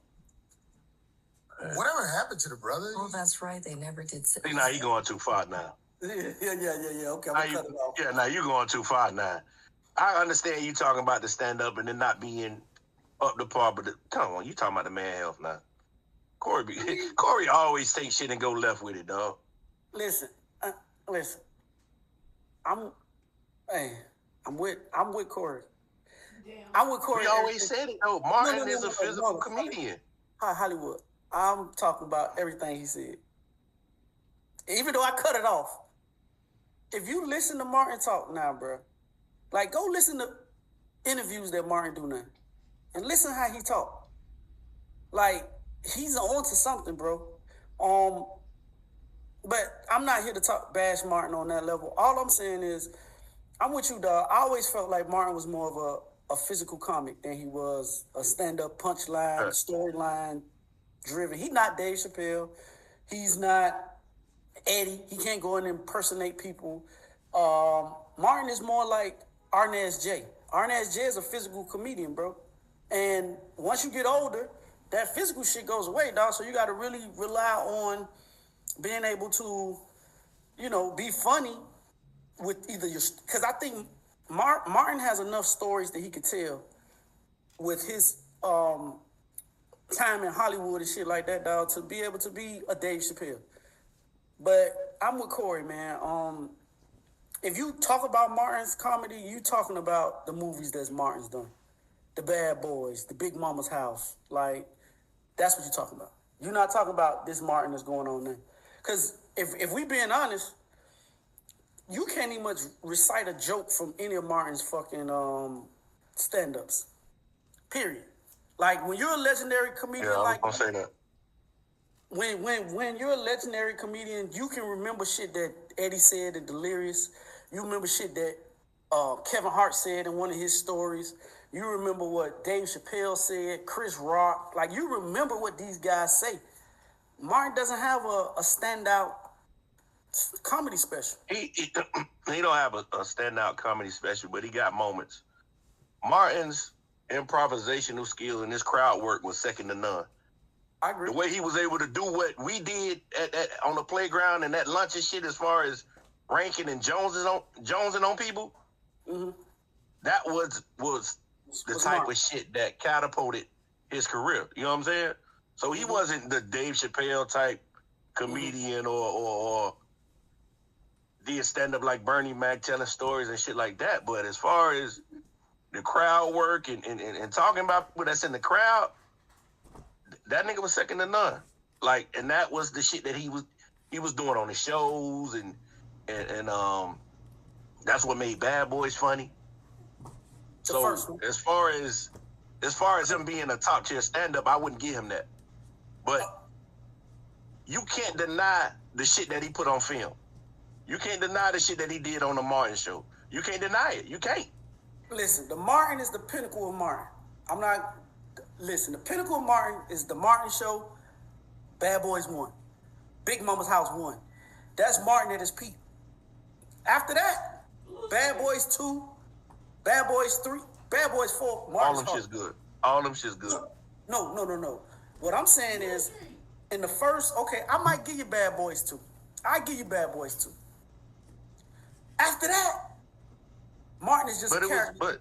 Whatever happened to the brother? Oh, that's right. They never did say. See, now you going too far now. Yeah. Okay, I'm gonna cut it off. Yeah, now you going too far now. I understand you talking about the stand-up and then not being up to par, but come on, you talking about the man health now. Corey always take shit and go left with it, dog. Listen. I'm with Corey. I'm with Corey. We always said it though. Martin is a physical comedian. Hollywood. I'm talking about everything he said. Even though I cut it off. If you listen to Martin talk now, bro, like go listen to interviews that Martin do now. And listen how he talk. Like, he's on to something, bro. But I'm not here to bash Martin on that level. All I'm saying is, I'm with you, dog. I always felt like Martin was more of a physical comic than he was a stand-up punchline, storyline driven. He's not Dave Chappelle. He's not Eddie. He can't go and impersonate people. Martin is more like Arnaz J. Arnaz J is a physical comedian, bro. And once you get older, that physical shit goes away, dog. So you got to really rely on being able to, you know, be funny with either your, because I think Martin has enough stories that he could tell with his time in Hollywood and shit like that, dog, to be able to be a Dave Chappelle. But I'm with Corey, man. If you talk about Martin's comedy, you talking about the movies that Martin's done. The Bad Boys, The Big Mama's House. Like, that's what you're talking about. You're not talking about this Martin that's going on there. Because if we being honest, you can't even much recite a joke from any of Martin's fucking stand-ups. Period. Like, when you're a legendary comedian, Yeah, I was like, gonna say that. When you're a legendary comedian, you can remember shit that Eddie said in Delirious. You remember shit that Kevin Hart said in one of his stories. You remember what Dave Chappelle said, Chris Rock. Like, you remember what these guys say. Martin doesn't have a standout comedy special. He don't have a standout comedy special, but he got moments. Martin's improvisational skill and his crowd work was second to none. I agree. The way he was able to do what we did on the playground and that lunch and shit, as far as ranking and jonesing on people, that was the type of shit that catapulted his career. You know what I'm saying? So he wasn't the Dave Chappelle type comedian or did stand up like Bernie Mac telling stories and shit like that. But as far as the crowd work and talking about people that's in the crowd, that nigga was second to none. Like, and that was the shit that he was doing on the shows and that's what made Bad Boys funny. So as far as him being a top tier stand up, I wouldn't give him that. But you can't deny the shit that he put on film. You can't deny the shit that he did on the Martin show. You can't deny it. You can't. Listen, the Martin is the pinnacle of Martin. The pinnacle of Martin is the Martin show, Bad Boys 1, Big Mama's House 1. That's Martin at his peak. After that, Bad Boys 2, Bad Boys 3, Bad Boys 4, Martin's all them shit's good. All them shit's good. No. What I'm saying is, in the first, okay, I might give you Bad Boys 2. I give you Bad Boys 2. After that, Martin is just a character.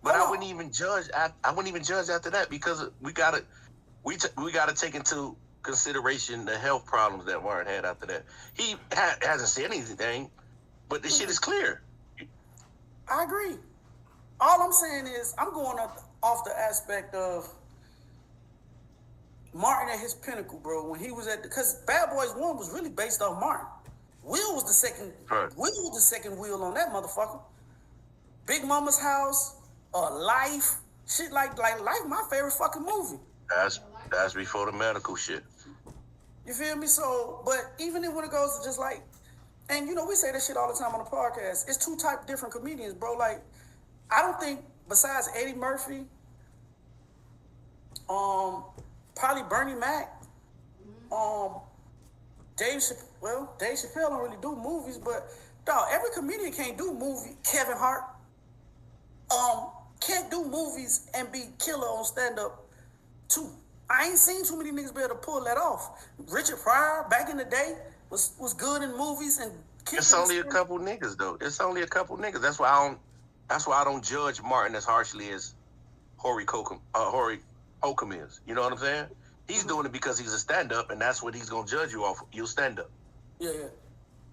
But I wouldn't even judge. I wouldn't even judge after that, because we gotta take into consideration the health problems that Martin had after that. He hasn't said anything, but the shit is clear. I agree. All I'm saying is, I'm going off the aspect of Martin at his pinnacle, bro. When he was because Bad Boys 1 was really based off Martin. Will was the second. Right. Will was the second wheel on that motherfucker. Big Mama's House, Life, shit like Life, my favorite fucking movie. That's before the medical shit. You feel me? So, but even when it goes to just like, and you know, we say that shit all the time on the podcast. It's two different comedians, bro. Like, I don't think besides Eddie Murphy, probably Bernie Mac, Dave Chappelle don't really do movies, but dog, every comedian can't do movie. Kevin Hart, can't do movies and be killer on stand-up too. I ain't seen too many niggas be able to pull that off. Richard Pryor back in the day was good in movies and it's only a couple niggas though. It's only a couple niggas. That's why I don't judge Martin as harshly as Horry Holcomb is. You know what I'm saying? He's doing it because he's a stand-up, and that's what he's gonna judge you off. You'll stand up. Yeah,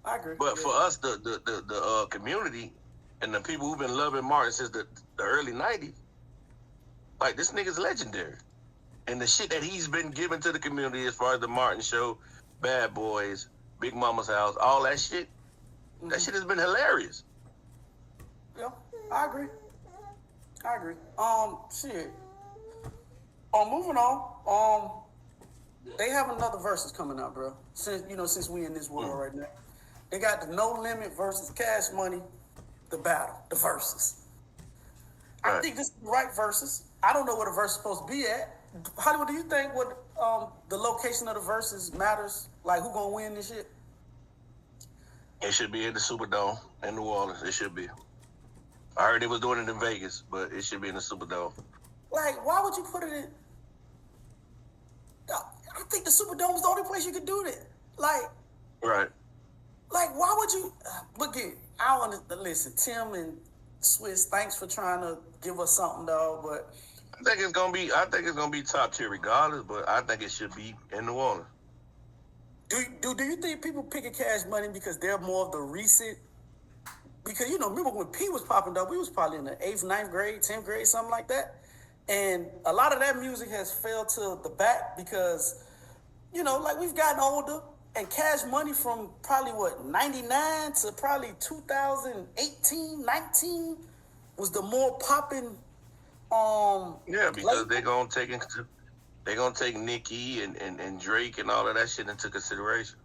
I agree. But for us, the community and the people who've been loving Martin since the early '90s, like, this nigga's legendary, and the shit that he's been giving to the community as far as the Martin show, Bad Boys, Big Mama's House, all that shit. That shit has been hilarious. Yeah, I agree. Shit. Moving on. They have another versus coming out, bro. Since we in this world right now, they got the No Limit versus Cash Money. the battle, the verses. Right. I think this is the right verses. I don't know where the verse is supposed to be at. Hollywood, do you think what the location of the verses matters? Like who gonna win this shit? It should be in the Superdome in New Orleans. It should be. I heard they was doing it in Vegas, but it should be in the Superdome. Like, why would you put it in? I think the Superdome is the only place you could do that. Like, Right. Like, why would you? Look at, I want to listen. Tim and Swiss, thanks for trying to give us something, dog. But I think it's gonna be top tier regardless. But I think it should be in New Orleans. do you think people picking Cash Money because they're more of the recent? Because remember when P was popping up, we was probably in the 8th, 9th grade, 10th grade, something like that. And a lot of that music has fell to the back because, like we've gotten older. And Cash Money from probably 99 to probably 2018, 19 was the more popping. Yeah, because they're gonna take Nicki and Drake and all of that shit into consideration.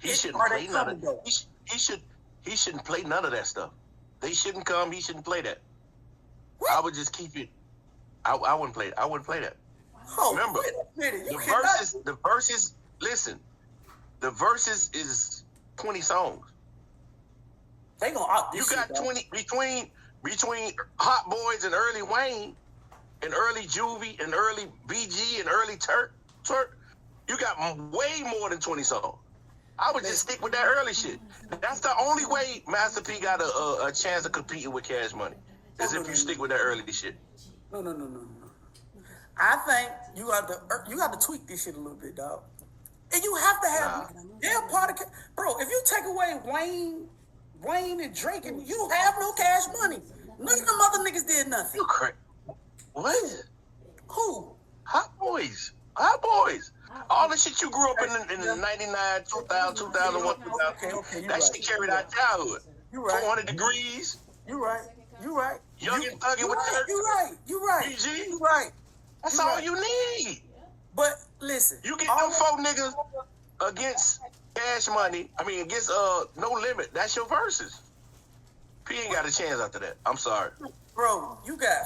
He shouldn't play none of that. He shouldn't play none of that stuff. They shouldn't come. He shouldn't play that. What? I would just keep it. I wouldn't play it. I wouldn't play that. Oh, remember the verses. Listen. The verses is 20 songs. They gonna out this You got shit, 20 between Hot Boys and early Wayne and early Juvie and early BG and early Turk. You got way more than 20 songs. I would just stick with that early shit. That's the only way Master P got a chance of competing with Cash Money. Is if you stick with that early shit. No. I think you got to tweak this shit a little bit, dog. And you have to have they're part of bro. If you take away Wayne and Drake, and you have no Cash Money. None of them other niggas did nothing. You crazy? What? Who? Hot Boys. All the shit you grew up in the 99, 2000, 2001, 2000. Okay, that shit carried our childhood. You right. 400 Degrees. You right. Young and Thuggy with Turk. You right. BG. You right. That's all you need. But listen, you get them 4 niggas against Cash Money. I mean, against No Limit. That's your verses. P ain't got a chance after that. I'm sorry, bro. You got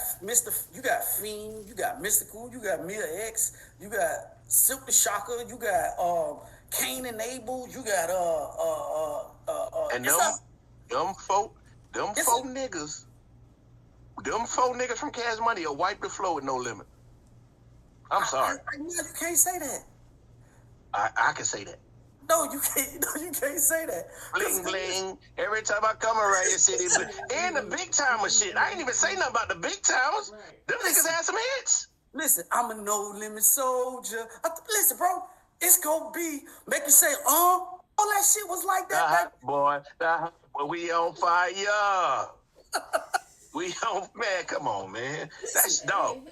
you got Fiend, you got Mystical, you got Mia X, you got Silk the Shocker, you got Cain and Abel, you got and them four niggas from Cash Money will wipe the floor with No Limit. I'm sorry. You can't say that. I can say that. No, you can't. No, you can't say that. Bling bling. Every time I come around your city, and the big timer shit. I ain't even say nothing about the big timers. Them niggas had some hits. Listen, I'm a No Limit soldier. Listen, bro, it's gonna be make you say, all that shit was like that. Boy, we on fire. We on, man, come on, man. That's dog.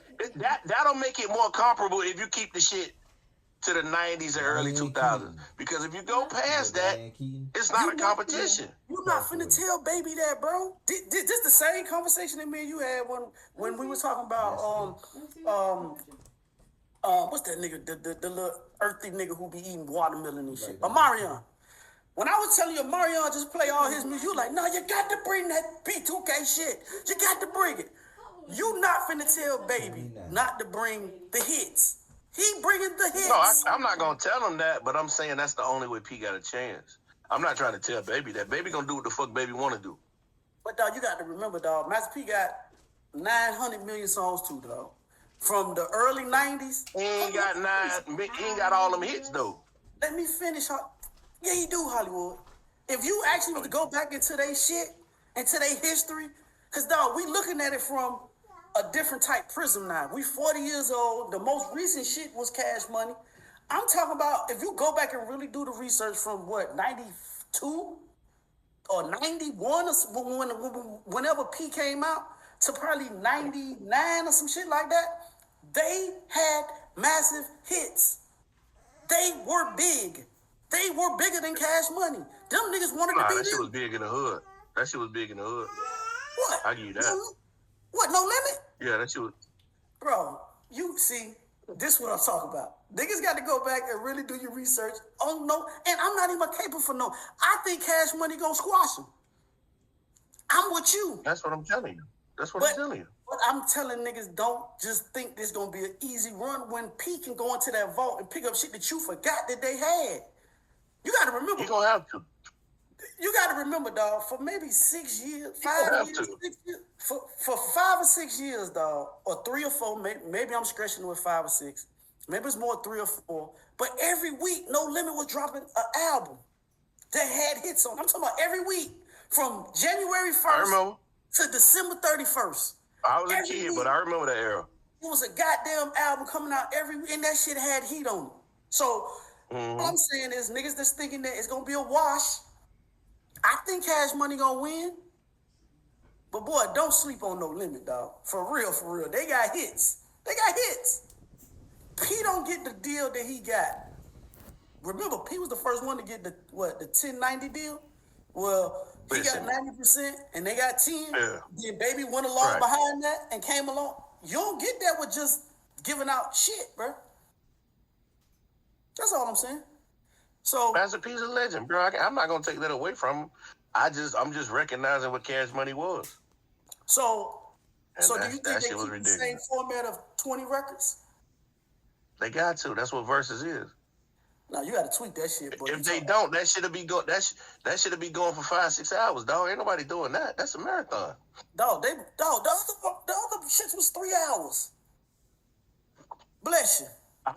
That'll make it more comparable if you keep the shit to the 90s and early 2000s. Because if you go past that, it's not a competition. You're not finna tell baby that, bro. This the same conversation that me and you had when we was talking about what's that nigga, the little earthy nigga who be eating watermelon and shit. Omarion. When I was telling you Omarion just play all his music, you like, no, you got to bring that P2K shit. You got to bring it. You not finna tell baby not to bring the hits. He bringing the hits. No, I'm not gonna tell him that, but I'm saying that's the only way P got a chance. I'm not trying to tell baby that. Baby gonna do what the fuck baby wanna do. But dog, you got to remember, dog, Master P got 900 million songs too, dog. From the early 90s. He ain't got all them hits though. Let me finish. Yeah, he do, Hollywood. If you actually was to go back into their shit, into their history, because, dog, we looking at it from a different type prism now. We 40 years old. The most recent shit was Cash Money. I'm talking about if you go back and really do the research from, 92 or 91 or whenever P came out to probably 99 or some shit like that, they had massive hits. They were big. They were bigger than Cash Money. Them niggas wanted to be that shit was big in the hood. That shit was big in the hood. What? I give you that. What, No Limit? Yeah, that shit was... Bro, you see, this what I'm talking about. Niggas got to go back and really do your research. Oh, no, and I'm not even capable for no. I think Cash Money gonna squash him. I'm with you. That's what I'm telling you. That's what I'm telling you. But I'm telling niggas, don't just think this gonna be an easy run when P can go into that vault and pick up shit that you forgot that they had. You gotta remember. You gonna have to. You gotta remember, dog, for maybe 6 years, 5 years, 6 years, for 5 or 6 years, dog, or 3 or 4, maybe I'm stretching with 5 or 6. Maybe it's more 3 or 4. But every week, No Limit was dropping an album that had hits on. I'm talking about every week from January 1st to December 31st. I was a kid, but I remember that era. It was a goddamn album coming out every week, and that shit had heat on it. So all I'm saying is niggas that's thinking that it's gonna be a wash. I think Cash Money gonna win. But boy, don't sleep on No Limit, dog. For real, for real. They got hits. They got hits. P don't get the deal that he got. Remember, P was the first one to get the 1090 deal? Well, he got 90% and they got 10. Yeah. Then Baby went along behind that and came along. You don't get that with just giving out shit, bro. That's all I'm saying. So Master P's a legend, bro. I'm not gonna take that away from him. I'm just recognizing what Cash Money was. So do you think they keep the same format of 20 records? They got to. That's what Versus is. No, you got to tweak that shit, boy. If they don't, that should be going. That should be going for 5-6 hours, dog. Ain't nobody doing that. That's a marathon. Dog, the other shit was 3 hours. Bless you. I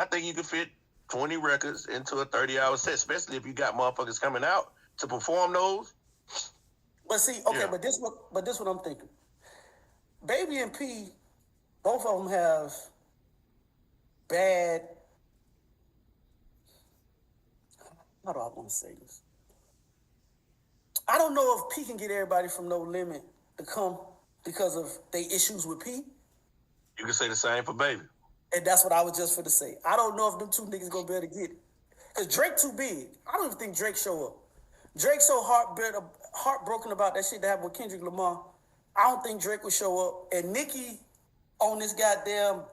think you could fit 20 records into a 30-hour set, especially if you got motherfuckers coming out to perform those. But see, okay, but this what I'm thinking. Baby and P, both of them have bad. How do I want to say this? I don't know if P can get everybody from No Limit to come because of they issues with P. You can say the same for Baby. And that's what I was just for to say. I don't know if them two niggas gonna be able to get it. Because Drake too big. I don't even think Drake show up. Drake so heartbroken about that shit that happened with Kendrick Lamar. I don't think Drake will show up. And Nicki on this goddamn,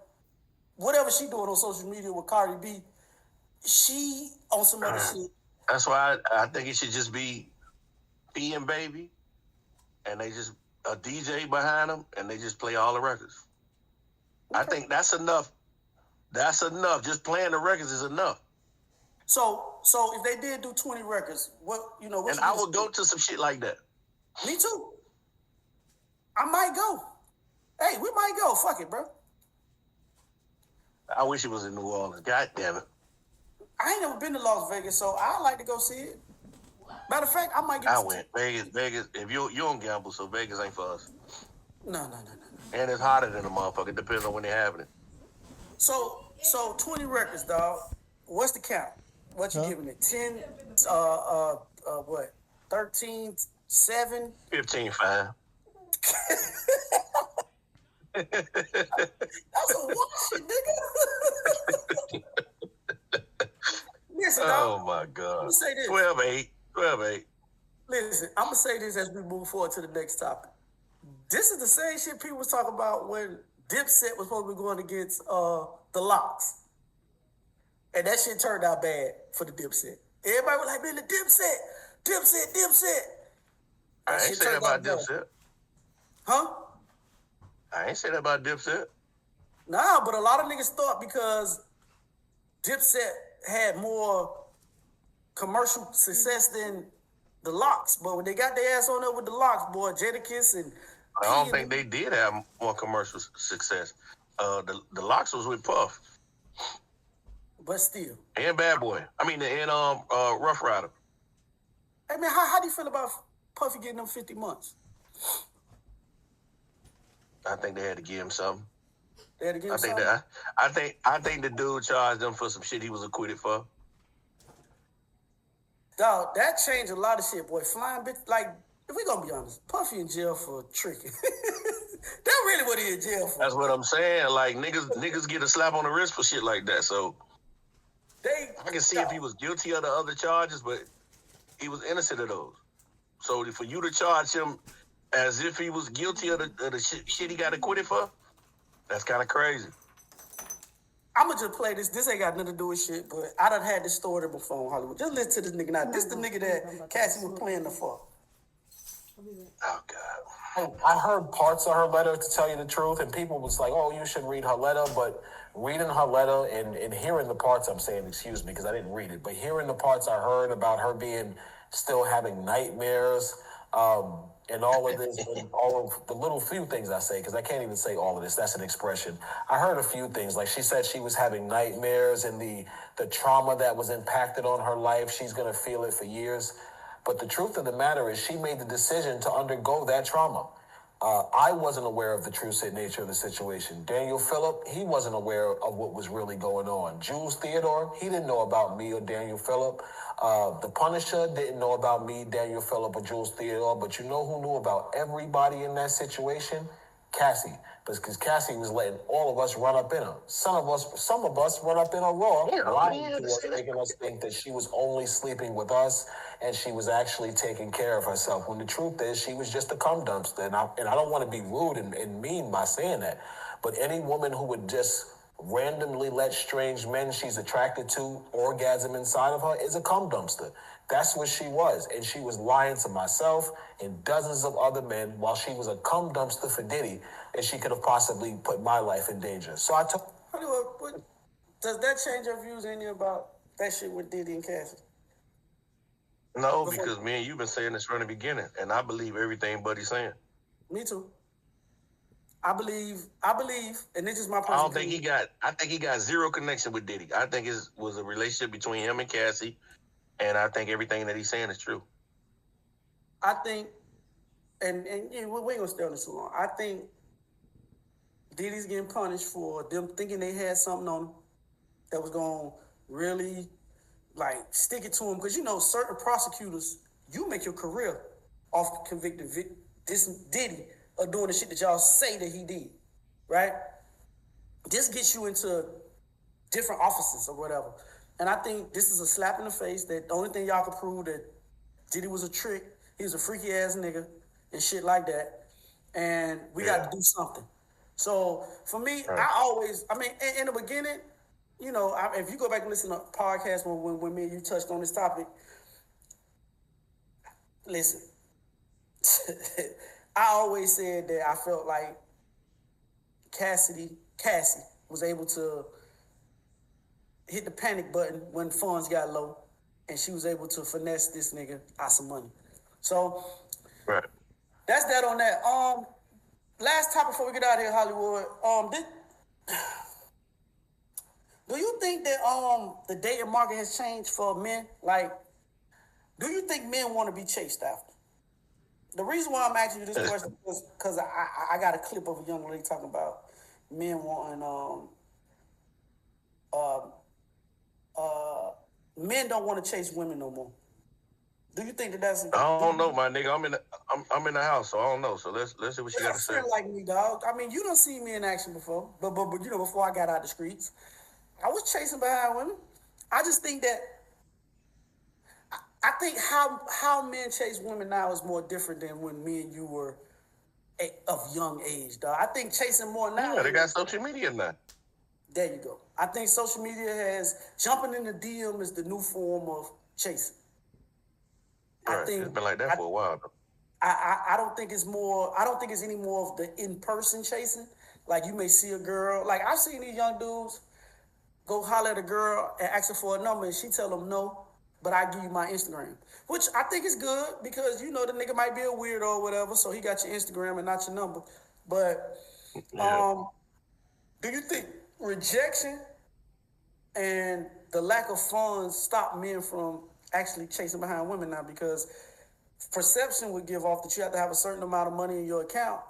whatever she doing on social media with Cardi B, she on some other shit. That's why I think it should just be P and Baby, and they just a DJ behind them, and they just play all the records. Okay. I think that's enough. That's enough. Just playing the records is enough. So if they did do 20 records, what and I would go to some shit like that. Me too. I might go. Hey, we might go. Fuck it, bro. I wish it was in New Orleans. God damn it. I ain't never been to Las Vegas, so I'd like to go see it. Matter of fact, I might get. I went Vegas. If you don't gamble, so Vegas ain't for us. No. And it's hotter than a motherfucker. Depends on when they're having it. So 20 records, dog. What's the count? What you giving it? 10? What? 13? 7? 15, 5. That's a wash, nigga. Listen, dog. Oh my God. I'm gonna say this. 12-8. Listen, I'm gonna say this as we move forward to the next topic. This is the same shit people was talking about when Dipset was supposed to be going against the Locks. And that shit turned out bad for the Dipset. Everybody was like, man, the Dipset. I ain't say that about Dipset. Huh? I ain't say that about Dipset. Nah, but a lot of niggas thought because Dipset had more commercial success than the Locks. But when they got their ass on there with the Locks, boy, Jadakiss and I don't think they did have more commercial success. The Locks was with Puff. But still. And Bad Boy. And Rough Rider. Hey man, how do you feel about Puffy getting them 50 months? I think they had to give him something. They had to give him something? I think the dude charged them for some shit he was acquitted for. Dog, that changed a lot of shit, boy. Flying bitch, like, if we gonna be honest, Puffy in jail for tricking. That's really what he in jail for. That's what I'm saying. Like, niggas get a slap on the wrist for shit like that. So I can see if he was guilty of the other charges, but he was innocent of those. So for you to charge him as if he was guilty of the shit he got acquitted for, that's kind of crazy. I'm gonna just play this. This ain't got nothing to do with shit, but I done had this story before in Hollywood. Just listen to this nigga now. This the nigga that Cassie was playing the fuck. Oh God. I heard parts of her letter, to tell you the truth, and people was like, "Oh, you should read her letter." But reading her letter and hearing the parts, I'm saying, excuse me, because I didn't read it, but hearing the parts I heard about her being still having nightmares, and all of this, and all of the little few things I say, because I can't even say all of this. That's an expression. I heard a few things, like she said she was having nightmares and the trauma that was impacted on her life. She's gonna feel it for years. But the truth of the matter is she made the decision to undergo that trauma. I wasn't aware of the true nature of the situation. Daniel Phillip, he wasn't aware of what was really going on. Jules Theodore, he didn't know about me or Daniel Phillip. The Punisher didn't know about me, Daniel Phillip, or Jules Theodore. But you know who knew about everybody in that situation? Cassie. Because Cassie was letting all of us run up in her. Some of us run up in her raw, lying to us, making us think that she was only sleeping with us and she was actually taking care of herself. When the truth is, she was just a cum dumpster. And I don't want to be rude and mean by saying that, but any woman who would just randomly let strange men she's attracted to orgasm inside of her is a cum dumpster. That's what she was. And she was lying to myself and dozens of other men while she was a cum dumpster for Diddy, and she could have possibly put my life in danger. So I took... Does that change your views any about that shit with Diddy and Cassie? No, because me and you've been saying this from the beginning, and I believe everything Buddy's saying. Me too. I believe, and this is my personal opinion. I think he got zero connection with Diddy. I think it was a relationship between him and Cassie, and I think everything that he's saying is true. I think, and we ain't gonna stay on this too long. I think Diddy's getting punished for them thinking they had something on him that was gonna really like stick it to him. Because you know, certain prosecutors, you make your career off convicted this Diddy of doing the shit that y'all say that he did, right? This gets you into different offices or whatever. And I think this is a slap in the face that the only thing y'all can prove that Diddy was a trick, he was a freaky ass nigga and shit like that. And we got to do something. So for me, in the beginning, you know, if you go back and listen to podcasts when me and you touched on this topic, listen, I always said that I felt like Cassie was able to hit the panic button when funds got low, and she was able to finesse this nigga out some money. So that's that on that. Last topic before we get out of here, Hollywood. Do you think that the dating market has changed for men? Like, do you think men want to be chased after? The reason why I'm asking you this question is because I got a clip of a young lady talking about men wanting men don't want to chase women no more. Do you think that that's? I don't know, my nigga. I'm in the house, so I don't know. So let's see what she got to say. Like me, dog. I mean, you don't see me in action before, but you know, before I got out the streets, I was chasing behind women. I just think that. I think how men chase women now is more different than when me and you were of young age, dog. I think chasing more now. Yeah, they got social media now. There you go. I think social media has jumping in the DM is the new form of chasing. Right. I think it's been like that for a while, though. I don't think it's more. I don't think it's any more of the in-person chasing. Like you may see a girl. Like I've seen these young dudes go holler at a girl and ask her for a number, and she tell them no. But I give you my Instagram, which I think is good because, you know, the nigga might be a weirdo or whatever, so he got your Instagram and not your number. But do you think rejection and the lack of funds stop men from actually chasing behind women now? Because perception would give off that you have to have a certain amount of money in your account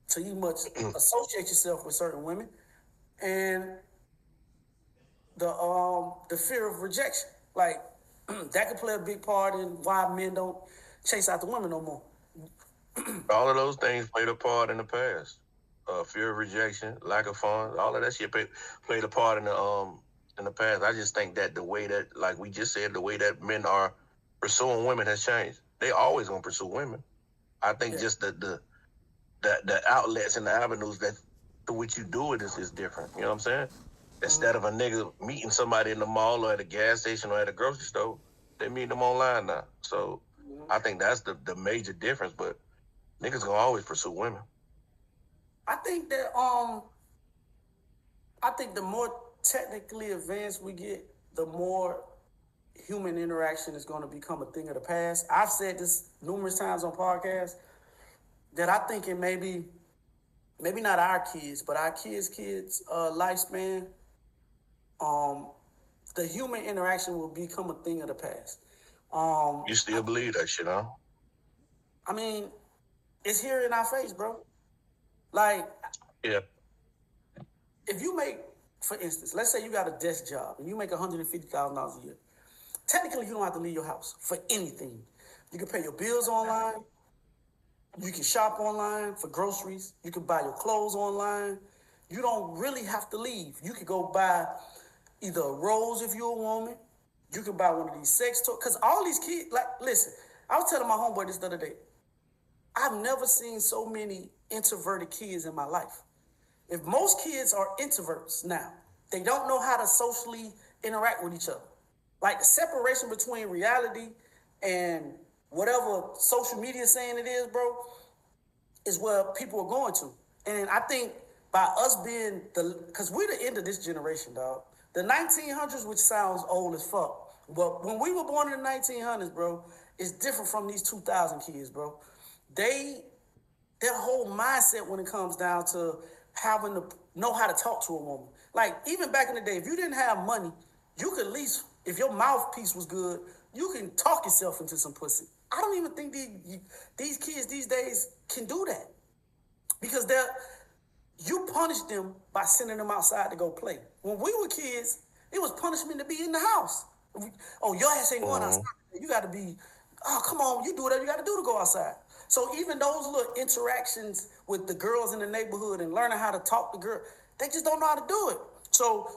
to you much associate yourself with certain women, and the fear of rejection. Like, that could play a big part in why men don't chase after women no more. All of those things played a part in the past. Fear of rejection, lack of funds, all of that shit played a part in the past. I just think that the way that, like we just said, the way that men are pursuing women has changed. They always gonna pursue women. I think just the outlets and the avenues that through which you do it is different. You know what I'm saying? Instead of a nigga meeting somebody in the mall or at a gas station or at a grocery store, they meet them online now. So I think that's the major difference. But niggas gonna always pursue women. I think that the more technically advanced we get, the more human interaction is going to become a thing of the past. I've said this numerous times on podcasts that I think it maybe not our kids, but our kids' lifespan, the human interaction will become a thing of the past. You still believe that shit, huh? I mean, it's here in our face, bro. Like, yeah. If you make, for instance, let's say you got a desk job and you make $150,000 a year. Technically, you don't have to leave your house for anything. You can pay your bills online. You can shop online for groceries. You can buy your clothes online. You don't really have to leave. You can go buy either a rose if you're a woman. You can buy one of these sex toys. Because all these kids, like, listen, I was telling my homeboy this the other day. I've never seen so many introverted kids in my life. If most kids are introverts now, they don't know how to socially interact with each other. Like the separation between reality and whatever social media is saying it is, bro, is where people are going to. And I think by us being because we're the end of this generation, dog. The 1900s, which sounds old as fuck, but when we were born in the 1900s, bro, it's different from these 2000 kids, bro. Their whole mindset when it comes down to having to know how to talk to a woman. Like, even back in the day, if you didn't have money, you could at least, if your mouthpiece was good, you can talk yourself into some pussy. I don't even think these kids these days can do that. Because you punish them by sending them outside to go play. When we were kids, it was punishment to be in the house. Oh, your ass ain't going outside. You got to be, oh, come on, you do whatever you got to do to go outside. So even those little interactions with the girls in the neighborhood and learning how to talk to girls, they just don't know how to do it. So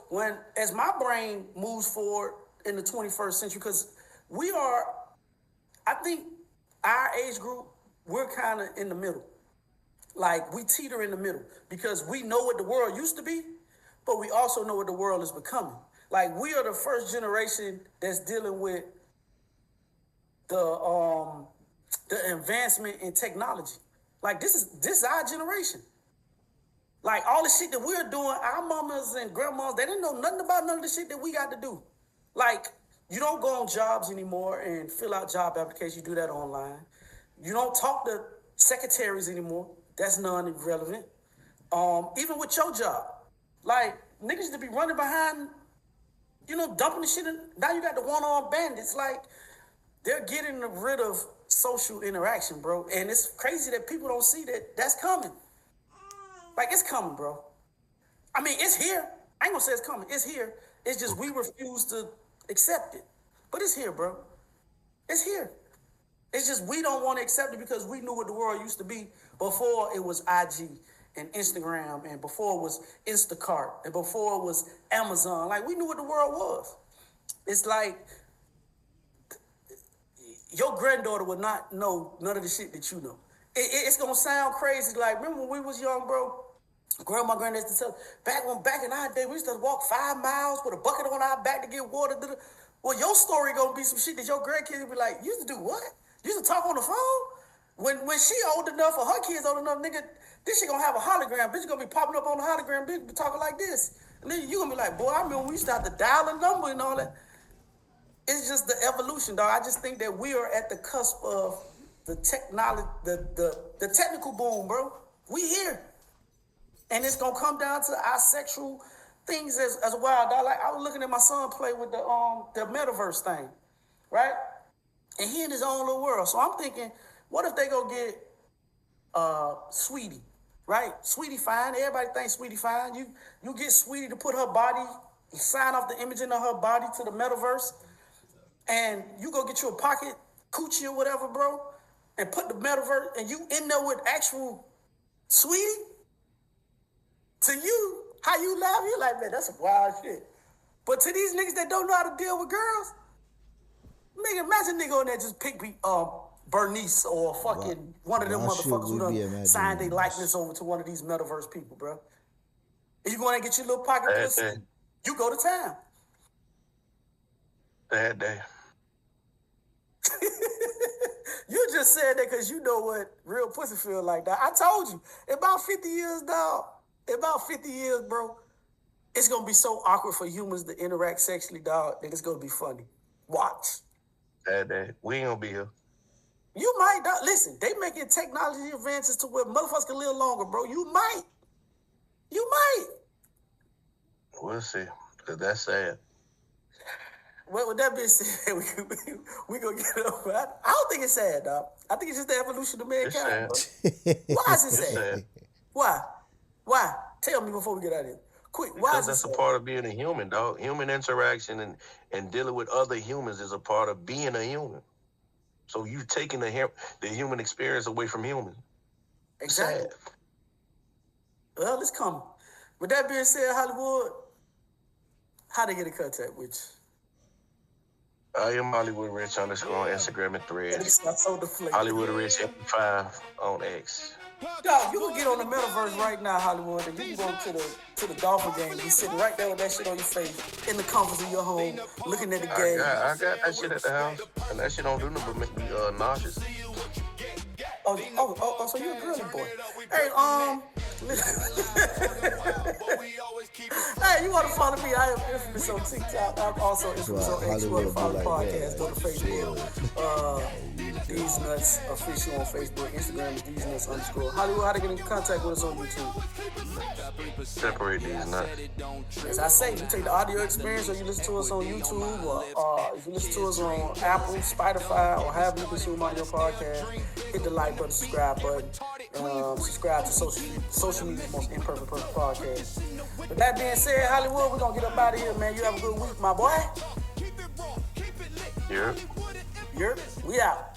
as my brain moves forward in the 21st century, because I think our age group, we're kind of in the middle. Like, we teeter in the middle because we know what the world used to be, but we also know what the world is becoming. Like, we are the first generation that's dealing with the advancement in technology. Like, this is our generation. Like, all the shit that we're doing, our mamas and grandmas, they didn't know nothing about none of the shit that we got to do. Like, you don't go on jobs anymore and fill out job applications. You do that online. You don't talk to secretaries anymore. That's non-irrelevant. Even with your job. Like, niggas to be running behind, dumping the shit in. Now you got the one-armed bandits. Like, they're getting rid of social interaction, bro. And it's crazy that people don't see that that's coming. Like, it's coming, bro. I mean, it's here. I ain't gonna say it's coming. It's here. It's just we refuse to accept it. But it's here, bro. It's here. It's just we don't want to accept it because we knew what the world used to be before it was IG and Instagram and before it was Instacart and before it was Amazon. Like, we knew what the world was. It's like your granddaughter would not know none of the shit that you know. It's gonna sound crazy. Like, remember when we was young, bro? Grandma, granddad used to tell, back in our day, we used to walk 5 miles with a bucket on our back to get water. Well, your story gonna be some shit that your grandkids will be like, you used to do what? You used to talk on the phone? When she old enough or her kids old enough, nigga, this shit gonna have a hologram. Bitch gonna be popping up on the hologram, bitch be talking like this. And then you gonna be like, boy, I remember we used to have to dial a number and all that. It's just the evolution, dog. I just think that we are at the cusp of the technology, the technical boom, bro. We here. And it's gonna come down to our sexual things as well, dog. Like, I was looking at my son play with the metaverse thing, right? And he in his own little world. So I'm thinking, what if they go get Sweetie, right? Sweetie fine. Everybody thinks Sweetie fine. You get Sweetie to put her body, sign off the imaging of her body to the metaverse, and you go get you a pocket coochie or whatever, bro, and put the metaverse, and you in there with actual Sweetie. To you, how you laugh, you like, man, that's some wild shit. But to these niggas that don't know how to deal with girls, nigga, imagine nigga on there just pick Bernice or fucking one of them motherfuckers who done signed their likeness over to one of these metaverse people, bro. And you go in and get your little pocket pussy, you go to town. Bad day. just said that because you know what real pussy feel like, dog. I told you. In about 50 years, dog. In about 50 years, bro, it's going to be so awkward for humans to interact sexually, dog, that it's going to be funny. Watch. That we ain't going to be here. You might, dog. Listen, they making technology advances to where motherfuckers can live longer, bro. You might. We'll see. Because that's sad. Well, with that being said, we gonna get up. I don't think it's sad, dog. I think it's just the evolution of mankind. Why is it sad? Why? Tell me before we get out of here. Quick, why because is it that's sad? a part of being a human, dog. Human interaction and dealing with other humans is a part of being a human. So you taking the human experience away from humans. Exactly. Sad. Well, it's coming. With that being said, Hollywood, how they get in contact with you? I am Hollywood Rich on Instagram and Threads. So deflated. Hollywood Rich 5 on X. Dog, you can get on the metaverse right now, Hollywood, and you can go to the golfer game. You sitting right there with that shit on your face, in the comfort of your home, looking at the game. I got that shit at the house, and that shit don't do nothing but make me nauseous. Oh, so you a girly boy. Hey, hey, you want to follow me? I am infamous on TikTok. I'm also infamous on X. You want to follow the podcast, go to Facebook. Theze Nutz official on Facebook. Instagram is Theze Nutz _ Hollywood, how to get in contact with us on YouTube? Separate these nuts. As I say, you take the audio experience or you listen to us on YouTube or if you listen to us on Apple, Spotify, or however you consume audio podcast, hit the like button, subscribe button. Subscribe to social media's most imperfect podcast. With that being said, Hollywood, we're going to get up out of here, man. You have a good week, my boy. Yeah. We out.